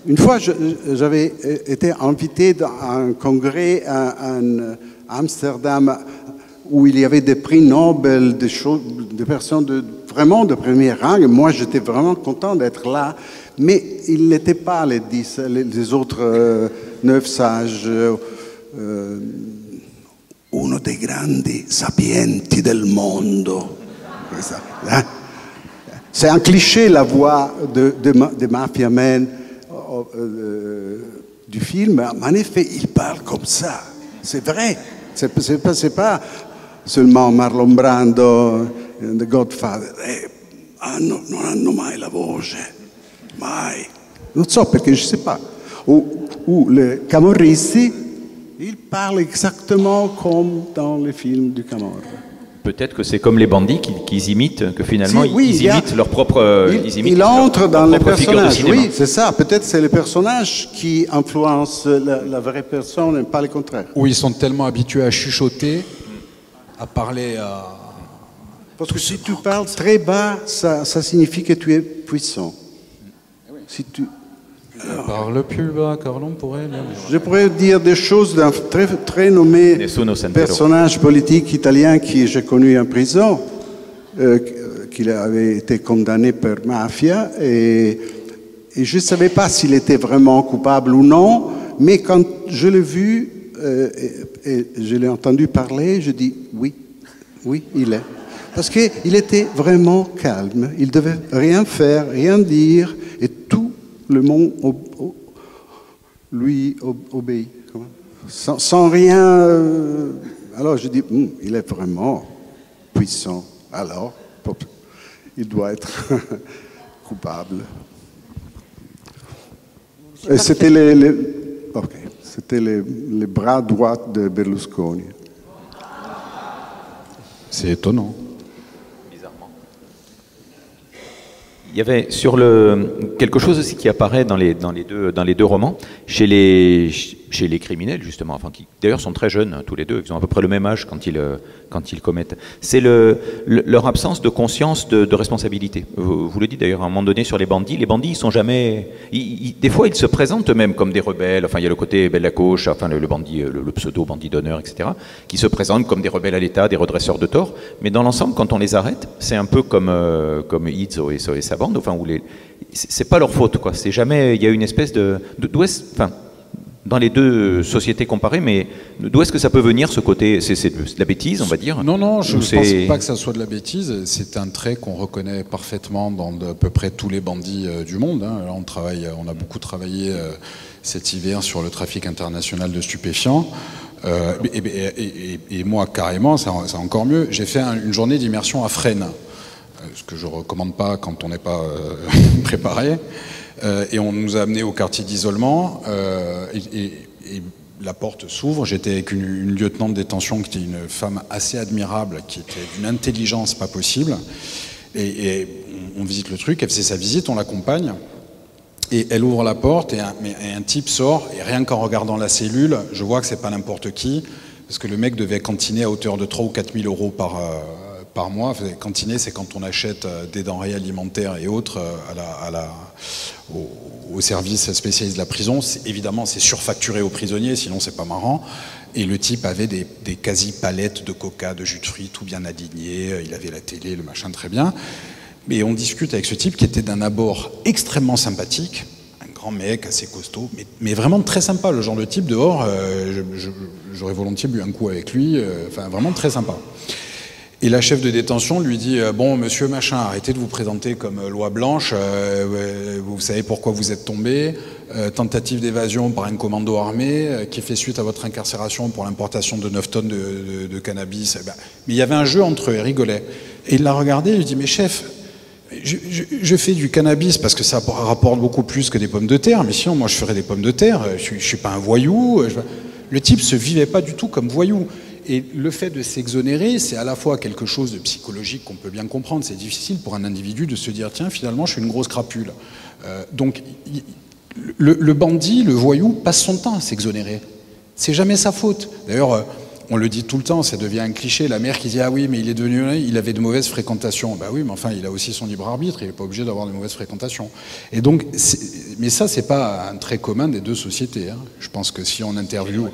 Une fois, j'avais été invité à un congrès à Amsterdam où il y avait des prix Nobel, des personnes vraiment de premier rang. Et moi, j'étais vraiment content d'être là. Mais ils n'étaient pas les 10, les autres 9 sages. Uno dei grandi sapienti del mondo. C'est un cliché, la voix de Mafia Man du film. En effet, il parle comme ça. C'est vrai. C'est pas seulement Marlon Brando, The Godfather. Non hanno mai la voce. Mai. Non so perché, je sais pas. Ou les Camorristi, ils parlent exactement comme dans les films du Camorra. Peut-être que c'est comme les bandits qu'ils imitent, que finalement Si, oui, ils imitent leur propre. Ils entrent dans les personnages. Oui, c'est ça. Peut-être c'est les personnages qui influencent la vraie personne et pas le contraire. Où ils sont tellement habitués à chuchoter, à parler à... Parce que si tu parles très bas, ça signifie que tu es puissant. Si tu... Parle plus bas, car l'on pourrait... Je pourrais dire des choses d'un très nommé personnage politique italien qui j'ai connu en prison, qu'il avait été condamné pour mafia, et je ne savais pas s'il était vraiment coupable ou non, mais quand je l'ai vu et je l'ai entendu parler, je dis oui, il est. Parce qu'il était vraiment calme, il ne devait rien faire, rien dire, et tout le monde lui obéit. Sans rien. Alors je dis, il est vraiment puissant. Alors, il doit être coupable. Et c'était c'était les bras droits de Berlusconi. C'est étonnant. Il y avait quelque chose aussi qui apparaît dans les deux romans, chez les criminels justement, enfin qui d'ailleurs sont très jeunes tous les deux, ils ont à peu près le même âge quand ils commettent. C'est leur absence de conscience de responsabilité. Vous le dites d'ailleurs à un moment donné sur les bandits ils sont jamais, des fois ils se présentent eux-mêmes comme des rebelles. Enfin il y a le côté Bella Gauche, enfin le bandit, le pseudo bandit d'honneur, etc. qui se présentent comme des rebelles à l'État, des redresseurs de tort. Mais dans l'ensemble, quand on les arrête, c'est un peu comme Izzo et sa bande, enfin où c'est pas leur faute quoi. C'est jamais, il y a une espèce enfin dans les deux sociétés comparées, mais d'où est-ce que ça peut venir ce côté? C'est de la bêtise, on va dire? Non, je ne pense pas que ça soit de la bêtise. C'est un trait qu'on reconnaît parfaitement dans à peu près tous les bandits du monde. Hein. Là, on a beaucoup travaillé cet hiver sur le trafic international de stupéfiants. Et moi, carrément, c'est encore mieux. J'ai fait une journée d'immersion à Fresnes, ce que je ne recommande pas quand on n'est pas préparé. Et on nous a amenés au quartier d'isolement et la porte s'ouvre. J'étais avec une lieutenant de détention qui était une femme assez admirable, qui était d'une intelligence pas possible. Et on visite le truc, elle faisait sa visite, on l'accompagne. Et elle ouvre la porte et un type sort. Et rien qu'en regardant la cellule, je vois que c'est pas n'importe qui, parce que le mec devait cantiner à hauteur de 3 ou 4 000 euros par mois. Cantiner, c'est quand on achète des denrées alimentaires et autres au service spécialisé de la prison. Évidemment, c'est surfacturé aux prisonniers, sinon c'est pas marrant. Et le type avait des quasi-palettes de coca, de jus de fruits, tout bien aligné. Il avait la télé, le machin, très bien. Mais on discute avec ce type qui était d'un abord extrêmement sympathique, un grand mec assez costaud, mais vraiment très sympa. Le genre de type dehors, j'aurais volontiers bu un coup avec lui, enfin vraiment très sympa. Et la chef de détention lui dit « Bon, monsieur machin, arrêtez de vous présenter comme loi blanche, vous savez pourquoi vous êtes tombé, tentative d'évasion par un commando armé qui fait suite à votre incarcération pour l'importation de 9 tonnes de cannabis. » Mais il y avait un jeu entre eux, ils rigolaient. Et il l'a regardé et il dit « Mais chef, je fais du cannabis parce que ça rapporte beaucoup plus que des pommes de terre, mais sinon moi je ferais des pommes de terre, je suis pas un voyou. » Le type se vivait pas du tout comme voyou. Et le fait de s'exonérer, c'est à la fois quelque chose de psychologique qu'on peut bien comprendre. C'est difficile pour un individu de se dire « Tiens, finalement, je suis une grosse crapule. » Donc, le bandit, le voyou, passe son temps à s'exonérer. C'est jamais sa faute. D'ailleurs, on le dit tout le temps, ça devient un cliché. La mère qui dit « Ah oui, mais il avait de mauvaises fréquentations. » Ben oui, mais enfin, il a aussi son libre arbitre. Il n'est pas obligé d'avoir de mauvaises fréquentations. Et donc, mais ça, c'est pas un trait commun des deux sociétés. Hein. Je pense que si on interviewe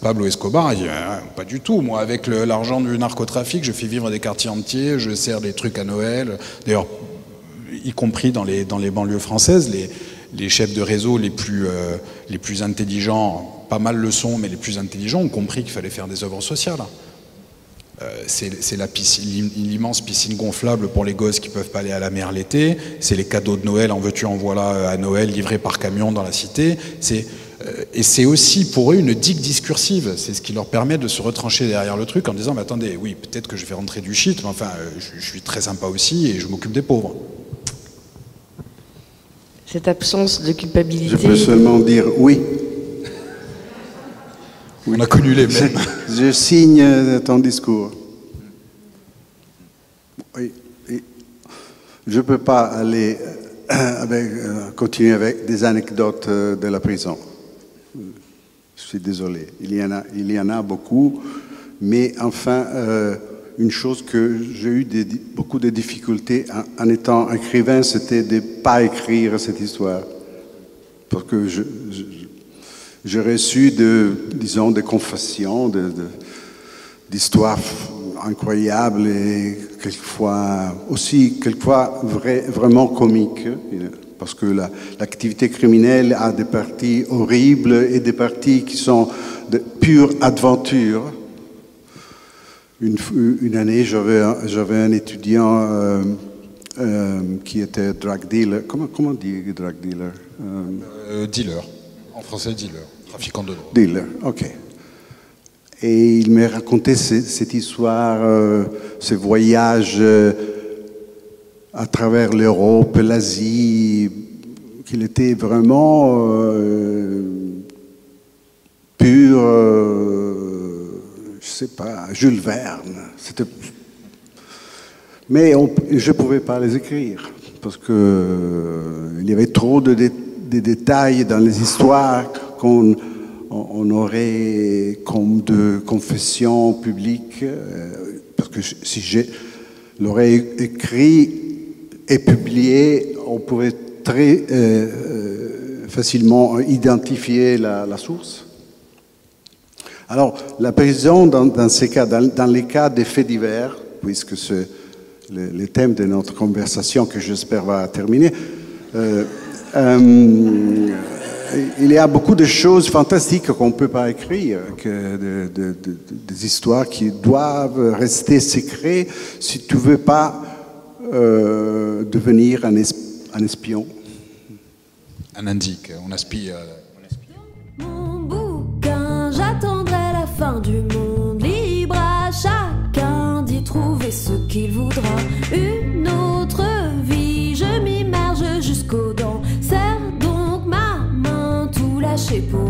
Pablo Escobar, il dit « Pas du tout. Moi, avec l'argent du narcotrafic, je fais vivre des quartiers entiers, je sers des trucs à Noël. » D'ailleurs, y compris dans les banlieues françaises, les chefs de réseau les plus intelligents, pas mal le sont, mais les plus intelligents ont compris qu'il fallait faire des œuvres sociales. C'est l'immense piscine gonflable pour les gosses qui ne peuvent pas aller à la mer l'été, c'est les cadeaux de Noël, en veux-tu en voilà, à Noël, livrés par camion dans la cité. Et c'est aussi pour eux une digue discursive, c'est ce qui leur permet de se retrancher derrière le truc en disant mais attendez, oui, peut-être que je vais rentrer du shit, mais enfin, je suis très sympa aussi et je m'occupe des pauvres. Cette absence de culpabilité... Je peux seulement dire oui. On a connu les mêmes. Je signe ton discours. Oui, je ne peux pas aller continuer avec des anecdotes de la prison. Je suis désolé. Il y en a beaucoup. Mais enfin, une chose que j'ai eu beaucoup de difficultés en étant écrivain, c'était de ne pas écrire cette histoire. Parce que j'ai reçu disons, des confessions, d'histoires incroyables et quelquefois vraiment comiques. Parce que l'activité criminelle a des parties horribles et des parties qui sont de pure aventure. Une année, j'avais un étudiant qui était drug dealer. Comment on dit drug dealer? Dealer. En français, dealer. Trafiquant de drogue. Dealer, ok. Et il m'a raconté cette histoire, ce voyage à travers l'Europe, l'Asie, qu'il était vraiment pur, je sais pas, Jules Verne. Mais je ne pouvais pas les écrire, parce qu'il y avait trop de détails dans les histoires qu'on aurait comme de confession publique, parce que si je l'aurais écrit et publié, on pouvait très facilement identifier la source. Alors, la prison, dans ces cas, dans les cas des faits divers, puisque c'est le thème de notre conversation que j'espère va terminer, il y a beaucoup de choses fantastiques qu'on ne peut pas écrire, des histoires qui doivent rester secrètes si tu ne veux pas devenir un espion. Un indique, on aspire. Mon bouquin, j'attendrai la fin du monde, libre à chacun d'y trouver ce qu'il voudra. Une autre vie, je m'immerge jusqu'aux dents. Serre donc ma main, tout lâcher pour